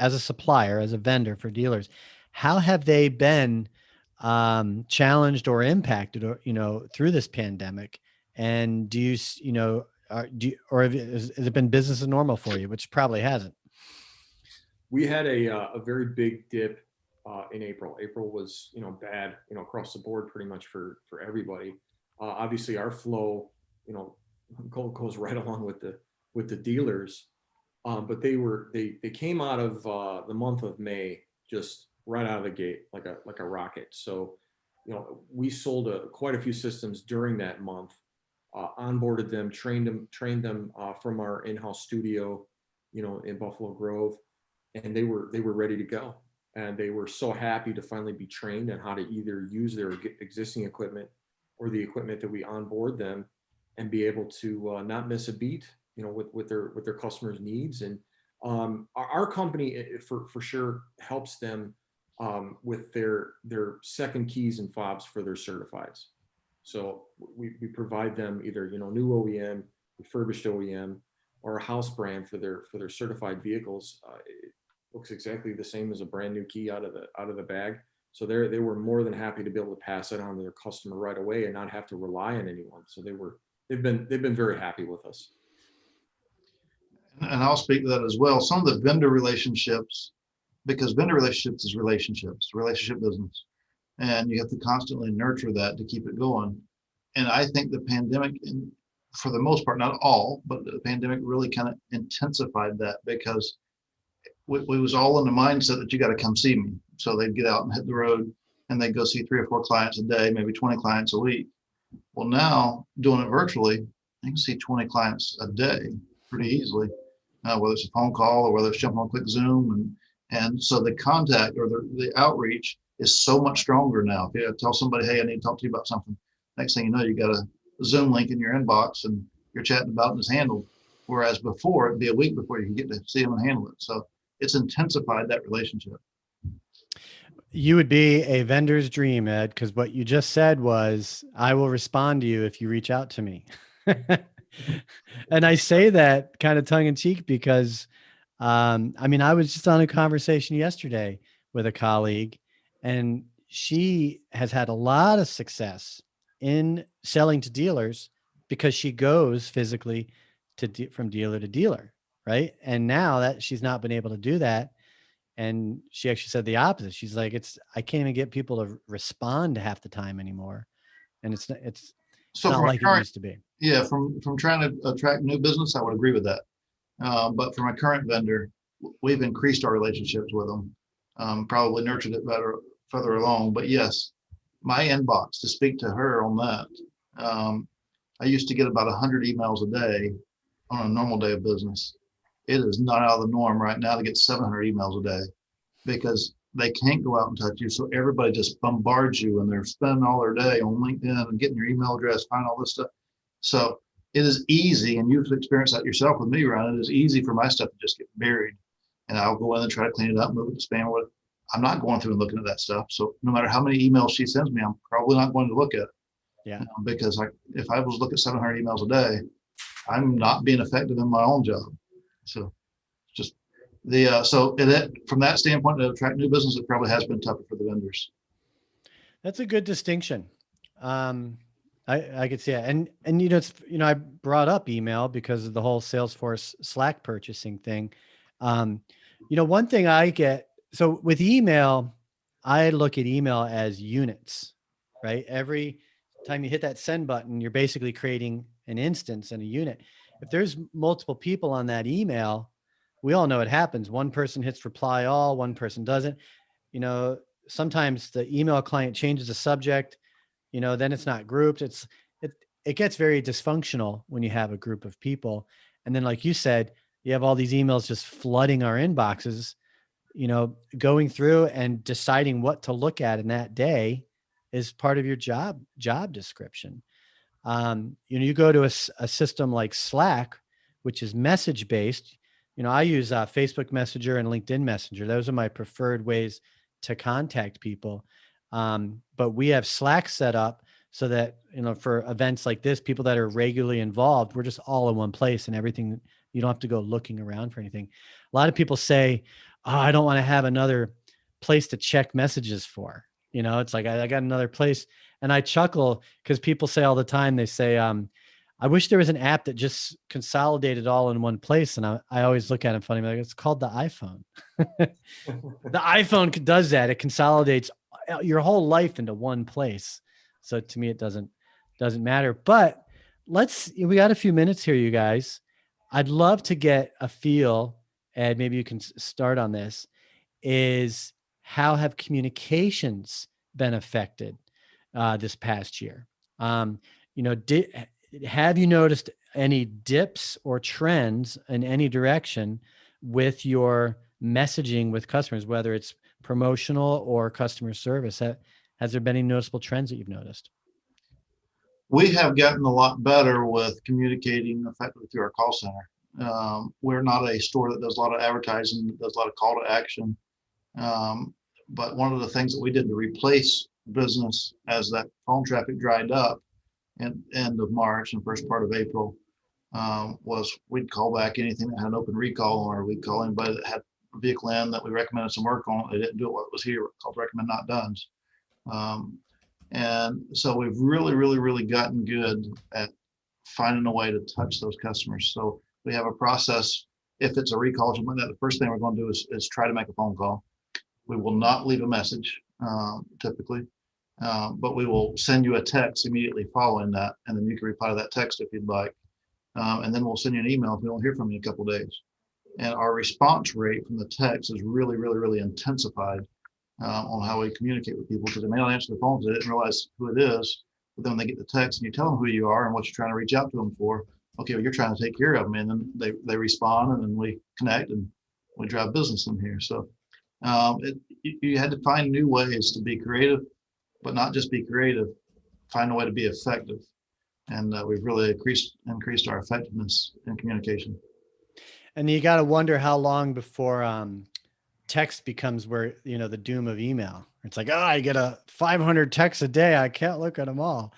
supplier, as a vendor for dealers, how have they been challenged or impacted, or through this pandemic? And do you has it been business as normal for you, which probably hasn't? We had a very big dip in April. April was bad across the board pretty much for everybody. Obviously, our flow goes right along with the dealers, but they came out of the month of May just right out of the gate like a rocket. So we sold quite a few systems during that month. Onboarded them, trained them from our in-house studio, in Buffalo Grove, and they were ready to go. And they were so happy to finally be trained on how to either use their existing equipment or the equipment that we onboard them, and be able to not miss a beat, with their customers' needs. And our company for sure helps them with their second keys and fobs for their certifieds. So we provide them either new OEM, refurbished OEM, or a house brand for their certified vehicles. It looks exactly the same as a brand new key out of the bag. So they were more than happy to be able to pass it on to their customer right away and not have to rely on anyone. So they've been very happy with us. And I'll speak to that as well. Some of the vendor relationships, because vendor relationships is relationship business. And you have to constantly nurture that to keep it going. And I think the pandemic, for the most part, not all, but the pandemic really kind of intensified that, because we was all in the mindset that you got to come see me. So they'd get out and hit the road, and they'd go see 3 or 4 clients a day, maybe 20 clients a week. Well, now doing it virtually, you can see 20 clients a day pretty easily, whether it's a phone call or whether it's jumping on a quick Zoom. And so the contact or the outreach is so much stronger now. If you tell somebody, hey, I need to talk to you about something, next thing you know, you got a Zoom link in your inbox, and you're chatting about and it's handled. Whereas before, it'd be a week before you can get to see them and handle it. So it's intensified that relationship. You would be a vendor's dream, Ed, because what you just said was, I will respond to you if you reach out to me. And I say that kind of tongue in cheek because, I mean, I was just on a conversation yesterday with a colleague, and she has had a lot of success in selling to dealers because she goes physically from dealer to dealer, right? And now that she's not been able to do that, and she actually said the opposite. She's like, I can't even get people to respond half the time anymore. And it's So not from a like it current, used to be. yeah, from trying to attract new business, I would agree with that. But for my current vendor, we've increased our relationships with them, probably nurtured it better further along. But yes, my inbox, to speak to her on that, I used to get about 100 emails a day on a normal day of business. It is not out of the norm right now to get 700 emails a day because they can't go out and touch you. So everybody just bombards you, and they're spending all their day on LinkedIn and getting your email address, finding all this stuff. So it is easy, and you've experienced that yourself with me, Ryan. It is easy for my stuff to just get buried, and I'll go in and try to clean it up, move it to spam. I'm not going through and looking at that stuff. So no matter how many emails she sends me, I'm probably not going to look at it. Yeah. Because if I was looking at 700 emails a day, I'm not being effective in my own job. So just from that standpoint, to attract new business, it probably has been tougher for the vendors. That's a good distinction. I could see it. And I brought up email because of the whole Salesforce Slack purchasing thing. One thing I get, so with email, I look at email as units, right? Every time you hit that send button, you're basically creating an instance and a unit. If there's multiple people on that email, we all know what happens. One person hits reply all, one person doesn't. Sometimes the email client changes the subject, then it's not grouped. It gets very dysfunctional when you have a group of people. And then, like you said, you have all these emails just flooding our inboxes, going through and deciding what to look at in that day is part of your job description. You go to a system like Slack, which is message based. I use Facebook Messenger and LinkedIn Messenger. Those are my preferred ways to contact people. But we have Slack set up so that, for events like this, people that are regularly involved, we're just all in one place and everything. You don't have to go looking around for anything. A lot of people say, oh, I don't want to have another place to check messages for. It's like, I got another place. And I chuckle because people say all the time, they say, I wish there was an app that just consolidated all in one place. And I always look at it funny, like, it's called the iPhone. The iPhone does that. It consolidates your whole life into one place. So to me, it doesn't matter. But we got a few minutes here, you guys. I'd love to get a feel, Ed, maybe you can start on this, is how have communications been affected this past year? Have you noticed any dips or trends in any direction with your messaging with customers, whether it's promotional or customer service? Has there been any noticeable trends that you've noticed? We have gotten a lot better with communicating effectively through our call center. We're not a store that does a lot of advertising, that does a lot of call to action. But one of the things that we did to replace business as that phone traffic dried up in end of March and first part of April was we'd call back anything that had an open recall, or we'd call anybody that had a vehicle in that we recommended some work on. They didn't do it while it was here, called recommend not done. And so we've really, really, really gotten good at finding a way to touch those customers. So we have a process. If it's a recall, something like that, the first thing we're going to do is try to make a phone call. We will not leave a message typically, but we will send you a text immediately following that, and then you can reply to that text if you'd like. And then we'll send you an email if we don't hear from you in a couple of days. And our response rate from the text is really, really, really intensified on how we communicate with people, because they may not answer the phone because they didn't realize who it is. But then when they get the text and you tell them who you are and what you're trying to reach out to them for, okay, well, you're trying to take care of them, and then they respond, and then we connect and we drive business in here. So you had to find new ways to be creative, but not just be creative, find a way to be effective. and we've really increased our effectiveness in communication. And you got to wonder how long before text becomes where, the doom of email. It's like, oh, I get 500 texts a day. I can't look at them all.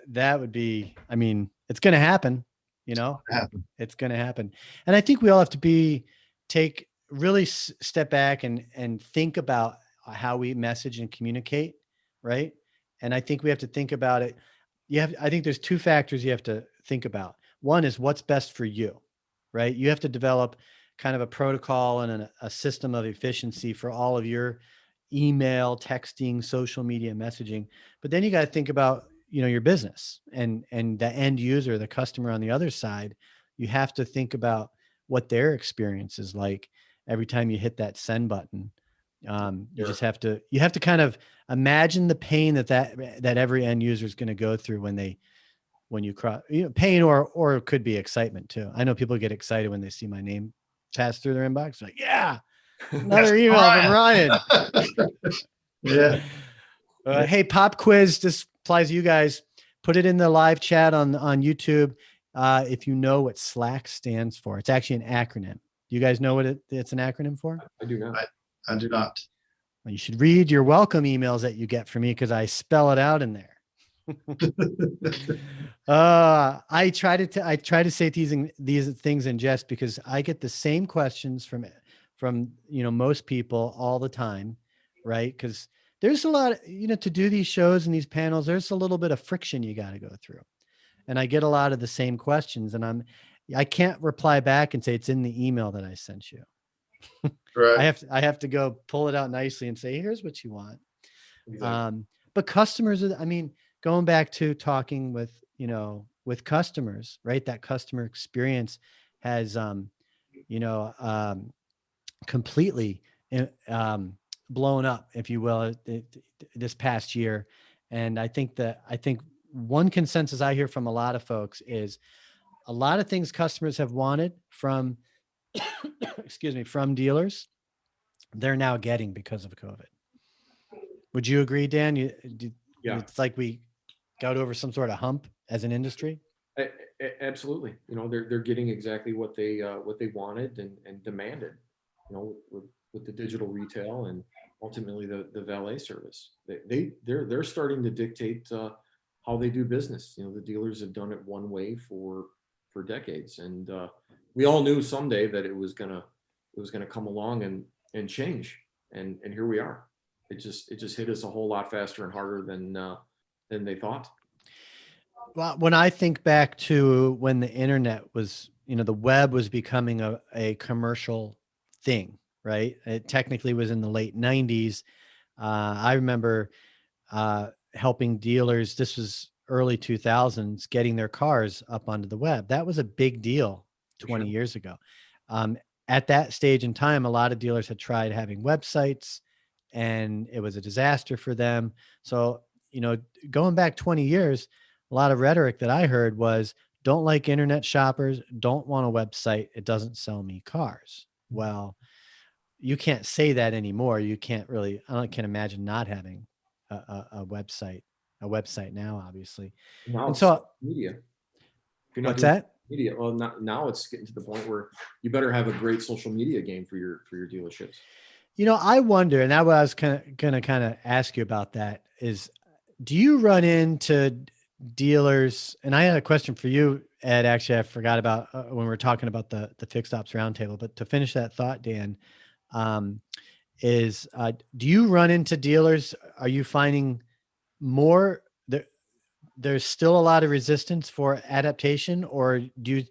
That would be, it's going to happen, it's going to happen. And I think we all have to really step back and think about how we message and communicate. Right. And I think we have to think about it. I think there's two factors you have to think about. One is what's best for you, right? You have to develop kind of a protocol and a system of efficiency for all of your email, texting, social media messaging. But then you got to think about, your business and the end user, the customer on the other side. You have to think about what their experience is like every time you hit that send button. You just have to kind of imagine the pain that every end user is going to go through when you cross, pain or it could be excitement too. I know people get excited when they see my name pass through their inbox. Like, yeah, another email from Ryan. Yeah. Hey, pop quiz. This applies to you guys. Put it in the live chat on YouTube. If you know what Slack stands for, it's actually an acronym. Do you guys know what it's an acronym for? I do not. I do not. Well, you should read your welcome emails that you get from me because I spell it out in there. I try to say these things in jest because I get the same questions from most people all the time, right? Because there's a lot, to do these shows and these panels, there's a little bit of friction you got to go through, and I get a lot of the same questions, and I can't reply back and say it's in the email that I sent you. Right. I have to go pull it out nicely and say, here's what you want. Exactly. But customers, going back to talking with customers, right? That customer experience has, completely blown up, if you will, this past year. And I think one consensus I hear from a lot of folks is a lot of things customers have wanted from, from dealers, they're now getting because of COVID. Would you agree, Dan? Yeah. It's like we got over some sort of hump as an industry. Absolutely. They're getting exactly what they wanted and demanded, with the digital retail and ultimately the valet service. They're starting to dictate how they do business. The dealers have done it one way for decades, and we all knew someday that it was gonna come along and change, and here we are. It just hit us a whole lot faster and harder than they thought. Well, when I think back to when the internet was, the web was becoming a commercial thing, right? It technically was in the late 90s. I remember helping dealers, this was early 2000s, getting their cars up onto the web. That was a big deal 20 years ago. At that stage in time, a lot of dealers had tried having websites and it was a disaster for them. So, going back 20 years, a lot of rhetoric that I heard was, don't like internet shoppers, don't want a website, it doesn't sell me cars. Well, you can't say that anymore. You can't really, I can't imagine not having a website now, obviously. Now and it's so media. If you're not what's doing that? Media, well, now it's getting to the point where you better have a great social media game for your dealerships. I wonder, and that was gonna kind of ask you about that is, do you run into dealers? And I had a question for you, Ed. Actually, I forgot about when we were talking about the fixed ops roundtable. But to finish that thought, Dan, do you run into dealers? Are you finding more there's still a lot of resistance for adaptation, or do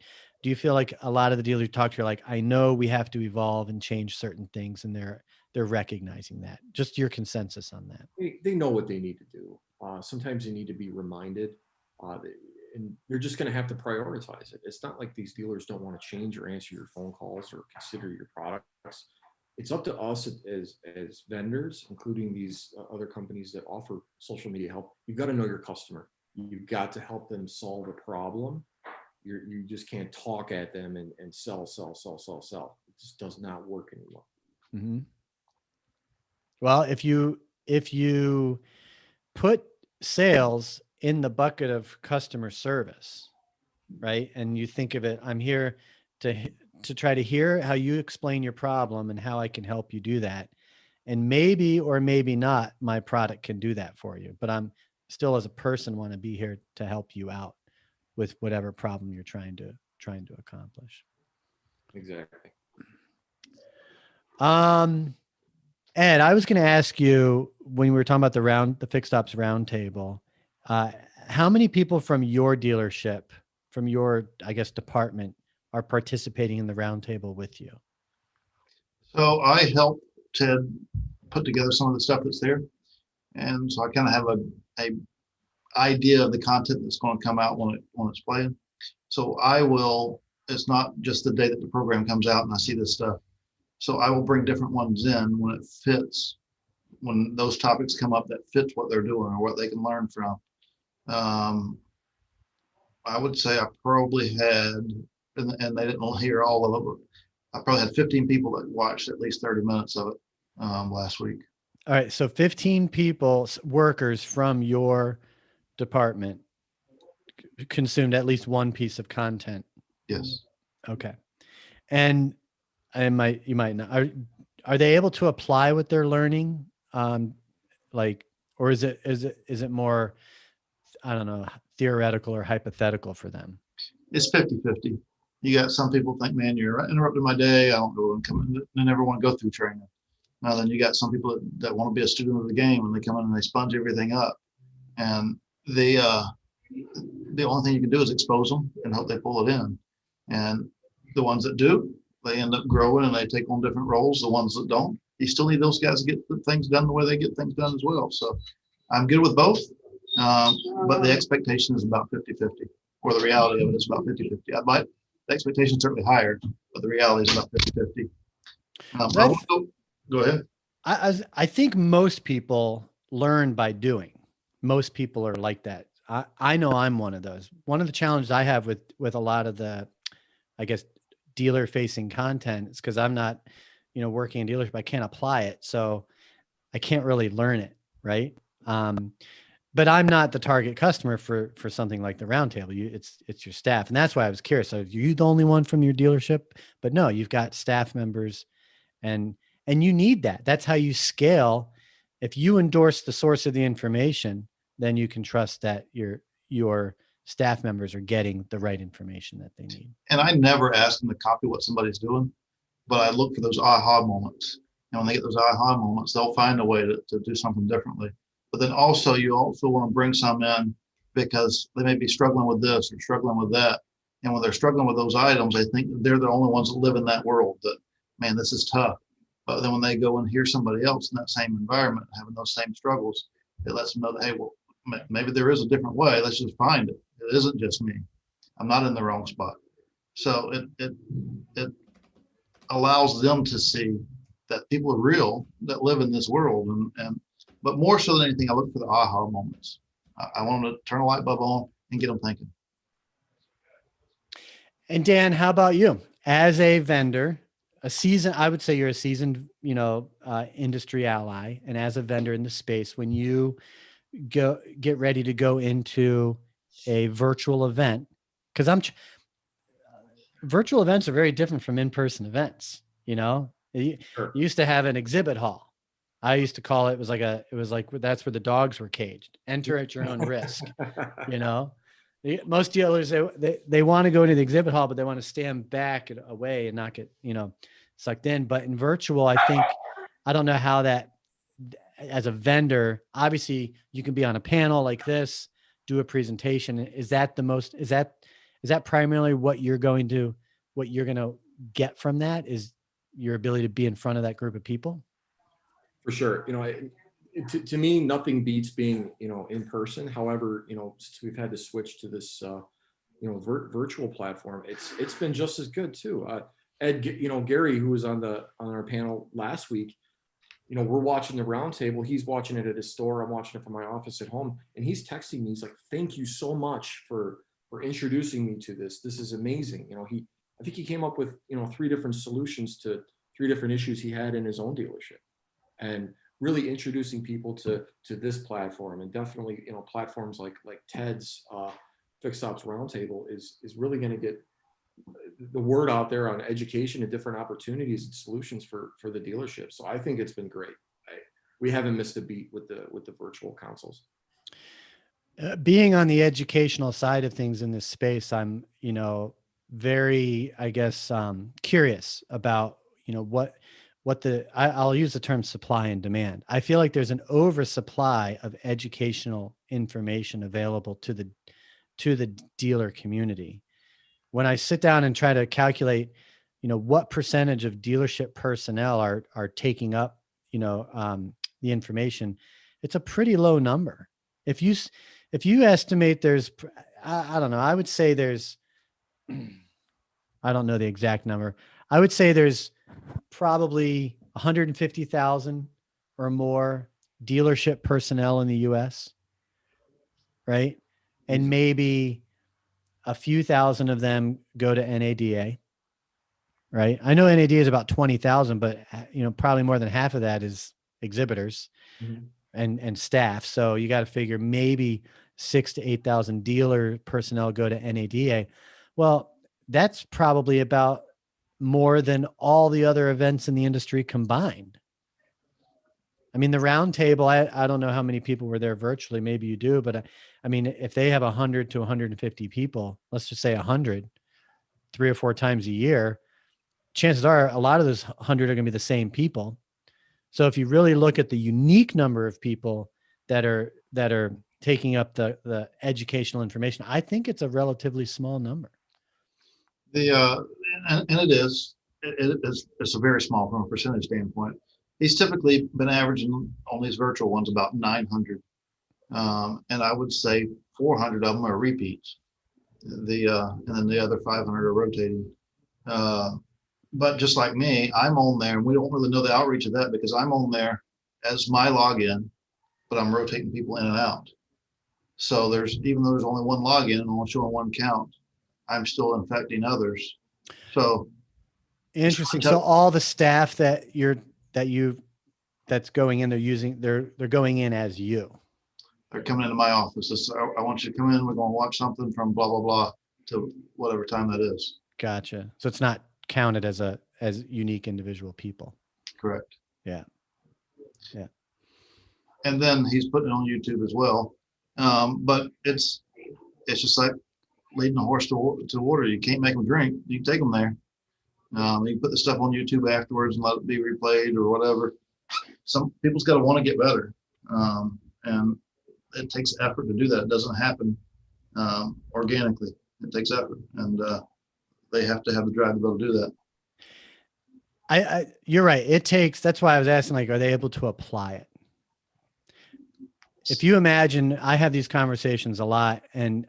you feel like a lot of the dealers you talk to are like, I know we have to evolve and change certain things, and they're recognizing that? Just your consensus on that. They know what they need to do. Sometimes they need to be reminded, and you're just going to have to prioritize it. It's not like these dealers don't want to change or answer your phone calls or consider your products. It's up to us as vendors, including these other companies that offer social media help. You've got to know your customer. You've got to help them solve a problem. You just can't talk at them and sell. It just does not work anymore. Mm-hmm. Well, if you put sales in the bucket of customer service, right? And you think of it, I'm here to try to hear how you explain your problem and how I can help you do that. And maybe or maybe not, my product can do that for you. But I'm still, as a person, want to be here to help you out with whatever problem you're trying to accomplish. Exactly. Ed, I was going to ask you, when we were talking about the Fixed Ops Roundtable, how many people from your dealership, from your, I guess, department, are participating in the roundtable with you? So I help Ted put together some of the stuff that's there. And so I kind of have a idea of the content that's going to come out when it's playing. So it's not just the day that the program comes out and I see this stuff. So I will bring different ones in when it fits, when those topics come up that fits what they're doing or what they can learn from. I would say I probably had, and they didn't hear all of it, but I probably had 15 people that watched at least 30 minutes of it last week. All right. So 15 people, workers from your department, consumed at least one piece of content. Yes. Okay. And you might not, are they able to apply what they're learning? Or is it more, I don't know, theoretical or hypothetical for them? It's 50-50. You got some people think, man, you're interrupting my day. I don't go and come in. They never want to go through training. Now then you got some people that want to be a student of the game and they come in and they sponge everything up. And the only thing you can do is expose them and hope they pull it in. And the ones that do, they end up growing and they take on different roles. The ones that don't, you still need those guys to get things done the way they get things done as well. So I'm good with both. But the expectation is about 50-50, or the reality of it is about 50-50. The expectation is certainly higher, but the reality is about 50-50. Go ahead. I think most people learn by doing. Most people are like that. I know I'm one of those. One of the challenges I have with a lot of the, I guess, dealer facing content is because I'm not, working in dealership. I can't apply it. So I can't really learn it. Right. But I'm not the target customer for something like the roundtable. It's your staff. And that's why I was curious. So are you the only one from your dealership? But no, you've got staff members and you need that. That's how you scale. If you endorse the source of the information, then you can trust that your staff members are getting the right information that they need. And I never ask them to copy what somebody's doing, but I look for those aha moments. And when they get those aha moments, they'll find a way to do something differently. But then also, you also want to bring some in because they may be struggling with this or struggling with that. And when they're struggling with those items, they think they're the only ones that live in that world, that, man, this is tough. But then when they go and hear somebody else in that same environment having those same struggles, it lets them know that, hey, well, maybe there is a different way. Let's just find it. It isn't just me. I'm not in the wrong spot. So it allows them to see that people are real that live in this world. But more so than anything, I look for the aha moments. I want to turn a light bulb on and get them thinking. And Dan, how about you? As a vendor, I would say you're a seasoned, industry ally. And as a vendor in the space, when you get ready to go into a virtual event, because virtual events are very different from in-person events. You used to have an exhibit hall. I used to call it, it was like that's where the dogs were caged. Enter at your own risk. Most dealers, they want to go into the exhibit hall, but they want to stand back and away and not get, sucked in. But in virtual, I think, I don't know how that, as a vendor, obviously you can be on a panel like this, do a presentation. Is that primarily what you're going to get from that, is your ability to be in front of that group of people? For sure. To me, nothing beats being, in person. However, since we've had to switch to this, virtual platform, it's been just as good too. Ed, Gary, who was on our panel last week, we're watching the roundtable. He's watching it at his store. I'm watching it from my office at home, and he's texting me. He's like, "Thank you so much for introducing me to this. This is amazing." I think he came up with 3 different solutions to 3 different issues he had in his own dealership. And really introducing people to this platform, and definitely, platforms like Ted's Fixed Ops Roundtable is really going to get the word out there on education and different opportunities and solutions for the dealership. So I think it's been great. We haven't missed a beat with the virtual consoles. Being on the educational side of things in this space, I'm, very, I guess, curious about, I'll use the term supply and demand. I feel like there's an oversupply of educational information available to the dealer community. When I sit down and try to calculate, what percentage of dealership personnel are taking up, the information, it's a pretty low number. If you estimate there's, I don't know, I would say there's, I don't know the exact number. I would say there's probably 150,000 or more dealership personnel in the US, right? And maybe a few thousand of them go to NADA, right? I know NADA is about 20,000, but probably more than half of that is exhibitors and staff. So you got to figure maybe 6,000 to 8,000 dealer personnel go to NADA. Well, that's probably about more than all the other events in the industry combined. I mean, the round table, I don't know how many people were there virtually. Maybe you do, but I mean, if they have 100 to 150 people, let's just say 100, 3 or 4 times a year, chances are a lot of those 100 are going to be the same people. So if you really look at the unique number of people that are taking up the educational information, I think it's a relatively small number. And it's a very small from a percentage standpoint. He's typically been averaging on these virtual ones about 900. And I would say 400 of them are repeats. And then the other 500 are rotating. But just like me, I'm on there, and we don't really know the outreach of that because I'm on there as my login, but I'm rotating people in and out. So even though there's only one login and only showing one count, I'm still infecting others. So interesting. So all the staff that's going in, they're going in as you. They're coming into my office. I want you to come in. We're going to watch something from blah, blah, blah to whatever time that is. Gotcha. So it's not counted as unique individual people. Correct. Yeah. And then he's putting it on YouTube as well. But it's just like leading a horse to water. You can't make them drink. You can take them there. You can put the stuff on YouTube afterwards and let it be replayed or whatever. Some people's got to want to get better. And it takes effort to do that. It doesn't happen organically. It takes effort. And they have to have the drive to be able to do that. You're right. That's why I was asking, like, are they able to apply it? If you imagine, I have these conversations a lot, and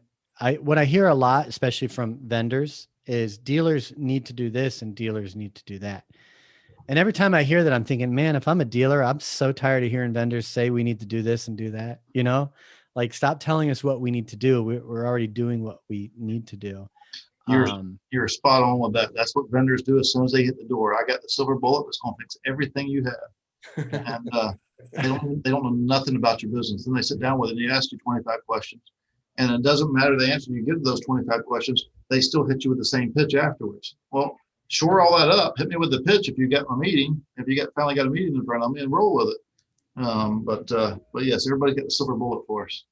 what I hear a lot, especially from vendors, is dealers need to do this and dealers need to do that. And every time I hear that, I'm thinking, man, if I'm a dealer, I'm so tired of hearing vendors say we need to do this and do that. Like, stop telling us what we need to do. We're already doing what we need to do. You're spot on with that. That's what vendors do as soon as they hit the door. I got the silver bullet that's going to fix everything you have. And they don't know nothing about your business. Then they sit down with it and you ask you 25 questions. And it doesn't matter the answer you give to those 25 questions, they still hit you with the same pitch afterwards. Well, shore all that up. Hit me with the pitch if you got my meeting. If you finally got a meeting in front of me, and roll with it. But yes, everybody got the silver bullet for us.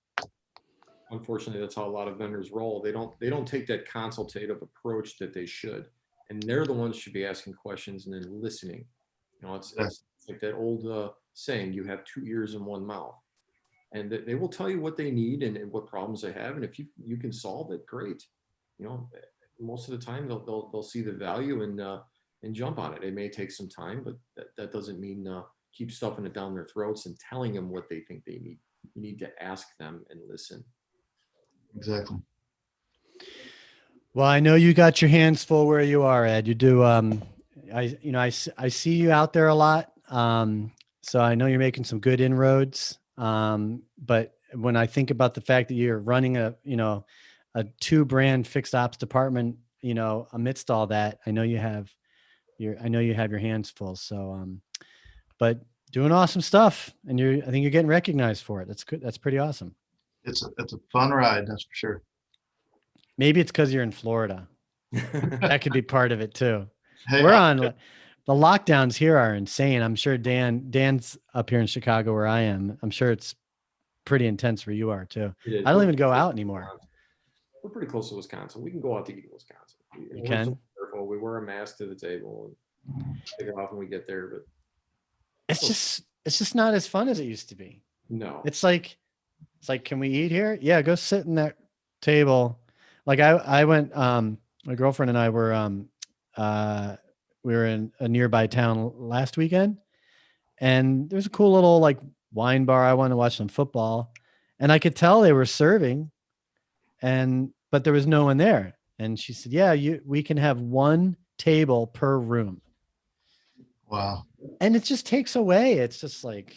Unfortunately, that's how a lot of vendors roll. They don't take that consultative approach that they should, and they're the ones who should be asking questions and then listening. It's like that old saying: you have 2 ears and 1 mouth, and they will tell you what they need and what problems they have, and if you can solve it, great. Most of the time they'll see the value and jump on it. It may take some time, but that doesn't mean keep stuffing it down their throats and telling them what they think they need. You need to ask them and listen. Exactly. Well, I know you got your hands full where you are, Ed. You do. I see you out there a lot. So I know you're making some good inroads. But when I think about the fact that you're running a 2-brand fixed ops department, amidst all that, I know you have your hands full. So, but doing awesome stuff, and I think you're getting recognized for it. That's good. That's pretty awesome. It's a fun ride, that's for sure. Maybe it's because you're in Florida. That could be part of it too. Hey, We're on the lockdowns here are insane. I'm sure Dan's up here in Chicago where I am. I'm sure it's pretty intense where you are too. I don't even go out anymore. We're pretty close to Wisconsin. We can go out to eat in Wisconsin. You can. So careful. We wear a mask to the table and take it off when we get there. But it's just not as fun as it used to be. No. It's like, can we eat here? Yeah, go sit in that table. Like I went, my girlfriend and I were, we were in a nearby town last weekend, and there's a cool little like wine bar. I wanted to watch some football, and I could tell they were serving, but there was no one there. And she said, yeah, we can have one table per room. wow. And it just takes away. It's just like,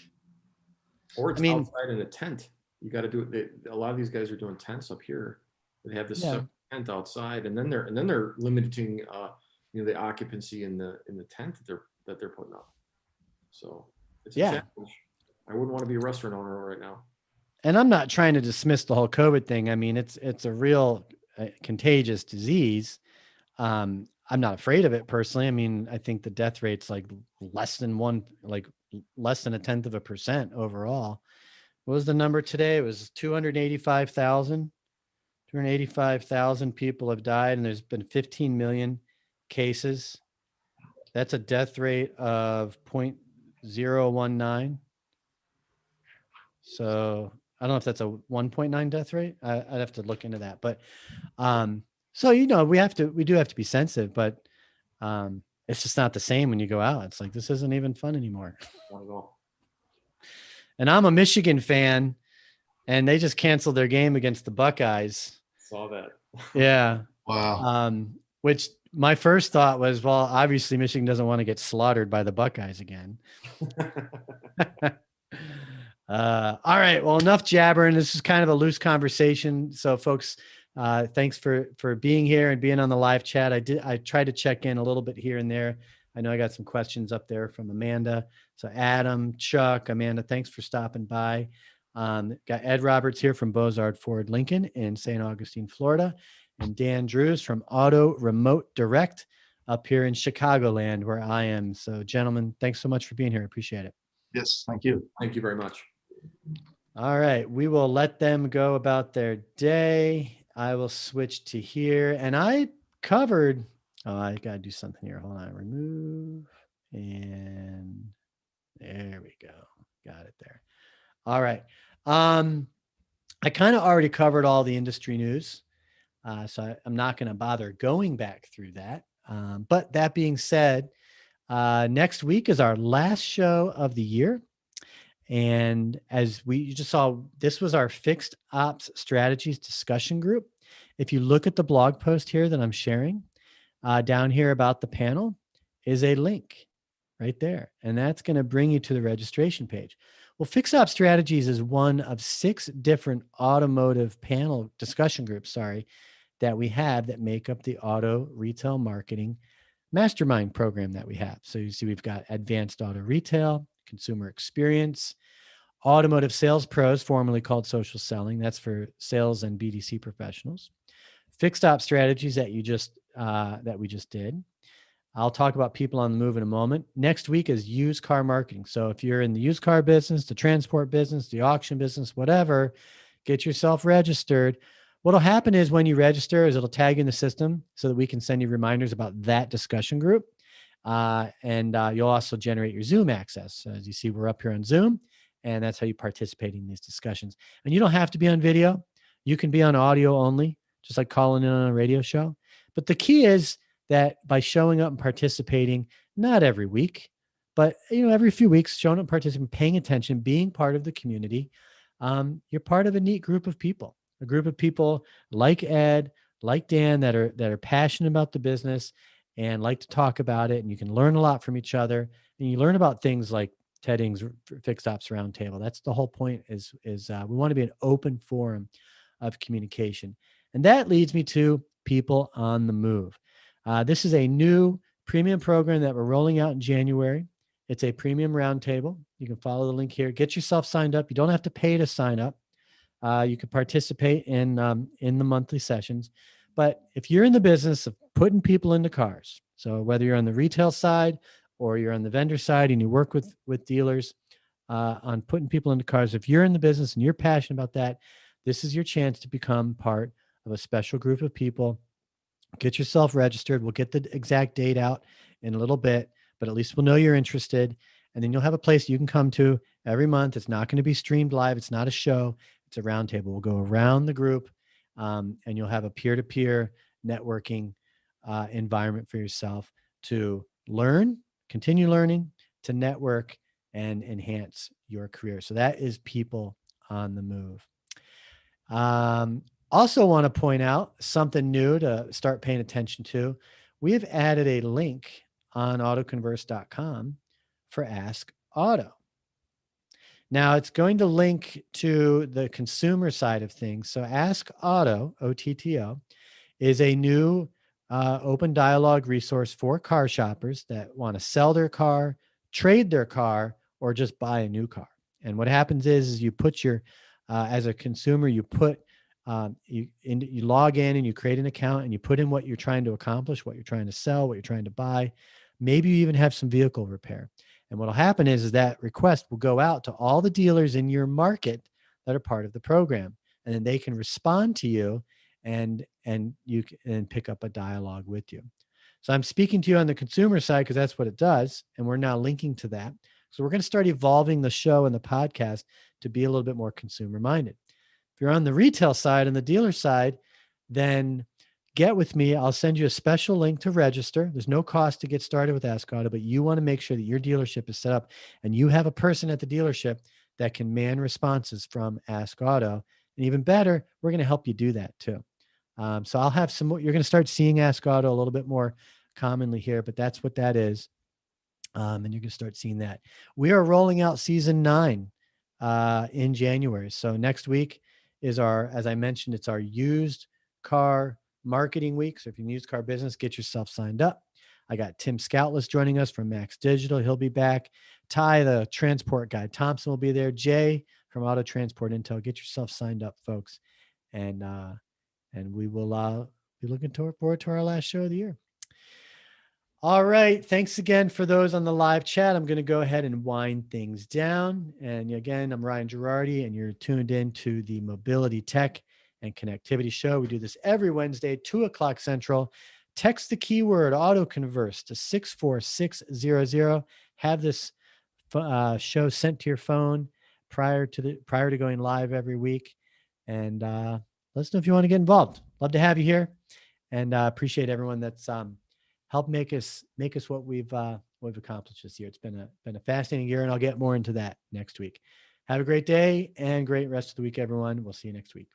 or it's outside in a tent. You got to do it. A lot of these guys are doing tents up here. They have this tent outside, and then they're limiting, the occupancy in the tent that they're putting up. So it's a challenge. I wouldn't want to be a restaurant owner right now. And I'm not trying to dismiss the whole COVID thing. I mean, it's a real contagious disease. I'm not afraid of it personally. I mean, I think the death rate's like less than 0.1% overall. What was the number today? It was 285,000. 285,000 people have died, and there's been 15 million cases. That's a death rate of 0.019. So I don't know if that's a 1.9 death rate. I'd have to look into that. But so we do have to be sensitive, but it's just not the same when you go out. It's like, this isn't even fun anymore. Not at all. And I'm a Michigan fan, and they just canceled their game against the Buckeyes. Saw that. Yeah. Wow. Which my first thought was, well, obviously Michigan doesn't want to get slaughtered by the Buckeyes again. All right. Well, enough jabbering. This is kind of a loose conversation. So folks, thanks for being here and being on the live chat. I tried to check in a little bit here and there. I know I got some questions up there from Amanda. So Adam, Chuck, Amanda, thanks for stopping by. Got Ed Roberts here from Bozard Ford Lincoln in St. Augustine, Florida, and Dan Drews from Auto Remote Direct up here in Chicagoland, where I am. So gentlemen, thanks so much for being here. I appreciate it. Yes, thank you. Thank you very much. All right. We will let them go about their day. I will switch to here. And I covered, I got to do something here. Hold on. Remove. And there we go. Got it there. All right. I kind of already covered all the industry news. So I'm not going to bother going back through that. But that being said, next week is our last show of the year. And as you just saw, this was our fixed ops strategies discussion group. If you look at the blog post here that I'm sharing, down here about the panel is a link right there. And that's going to bring you to the registration page. Well, Fixed Ops Strategies is one of 6 different automotive panel discussion groups, that we have that make up the auto retail marketing mastermind program that we have. So you see, we've got advanced auto retail, consumer experience, automotive sales pros, formerly called social selling. That's for sales and BDC professionals. Fixed Ops Strategies that we just did. I'll talk about people on the move in a moment. Next week is used car marketing. So if you're in the used car business, the transport business, the auction business, whatever, get yourself registered. What'll happen is when you register is it'll tag you in the system so that we can send you reminders about that discussion group. And you'll also generate your Zoom access. So as you see, we're up here on Zoom, and that's how you participate in these discussions. And you don't have to be on video. You can be on audio only, just like calling in on a radio show. But the key is that by showing up and participating, not every week, but every few weeks, showing up, participating, paying attention, being part of the community, you're part of a neat group of people. A group of people like Ed, like Dan, that are passionate about the business and like to talk about it. And you can learn a lot from each other. And you learn about things like Ted Ng's Fixed Ops Roundtable. That's the whole point. Is we want to be an open forum of communication, and that leads me to People on the Move. This is a new premium program that we're rolling out in January. It's a premium roundtable. You can follow the link here. Get yourself signed up. You don't have to pay to sign up. You can participate in the monthly sessions. But if you're in the business of putting people into cars, so whether you're on the retail side or you're on the vendor side and you work with dealers on putting people into cars, if you're in the business and you're passionate about that, this is your chance to become part of a special group of people. Get yourself registered. We'll get the exact date out in a little bit, but at least we'll know you're interested. And then you'll have a place you can come to every month. It's not going to be streamed live. It's not a show. It's a roundtable. We'll go around the group, and you'll have a peer-to-peer networking environment for yourself to learn, continue learning, to network, and enhance your career. So that is People on the Move. Also want to point out something new to start paying attention to. We have added a link on autoconverse.com for Ask Auto. Now it's going to link to the consumer side of things. So Ask Auto, OTTO, is a new open dialogue resource for car shoppers that want to sell their car, trade their car, or just buy a new car. And what happens is you put your, as a consumer, you put, you log in and you create an account and you put in what you're trying to accomplish, what you're trying to sell, what you're trying to buy. Maybe you even have some vehicle repair. And what will happen is that request will go out to all the dealers in your market that are part of the program. And then they can respond to you and you can pick up a dialogue with you. So I'm speaking to you on the consumer side because that's what it does. And we're now linking to that. So we're going to start evolving the show and the podcast to be a little bit more consumer minded. If you're on the retail side and the dealer side, then get with me. I'll send you a special link to register. There's no cost to get started with Ask Auto, but you want to make sure that your dealership is set up and you have a person at the dealership that can man responses from Ask Auto. And even better, we're going to help you do that too. So I'll have some more. You're going to start seeing Ask Auto a little bit more commonly here, but that's what that is. And you're going to start seeing that. We are rolling out season 9 in January. So next week is our, as I mentioned, it's our used car marketing week. So if you're in the used car business, get yourself signed up. I got Tim Scoutless joining us from Max Digital. He'll be back. Ty, the transport guy, Thompson will be there. Jay from Auto Transport Intel. Get yourself signed up, folks. And we will be looking forward to our last show of the year. All right. Thanks again for those on the live chat. I'm going to go ahead and wind things down. And again, I'm Ryan Girardi, and you're tuned in to the Mobility Tech and Connectivity Show. We do this every Wednesday, 2:00 Central. Text the keyword AutoConverse to 64600. Have this show sent to your phone prior to going live every week. And let us know if you want to get involved. Love to have you here, and appreciate everyone that's helped make us what we've accomplished this year. It's been a fascinating year, and I'll get more into that next week. Have a great day and great rest of the week, everyone. We'll see you next week.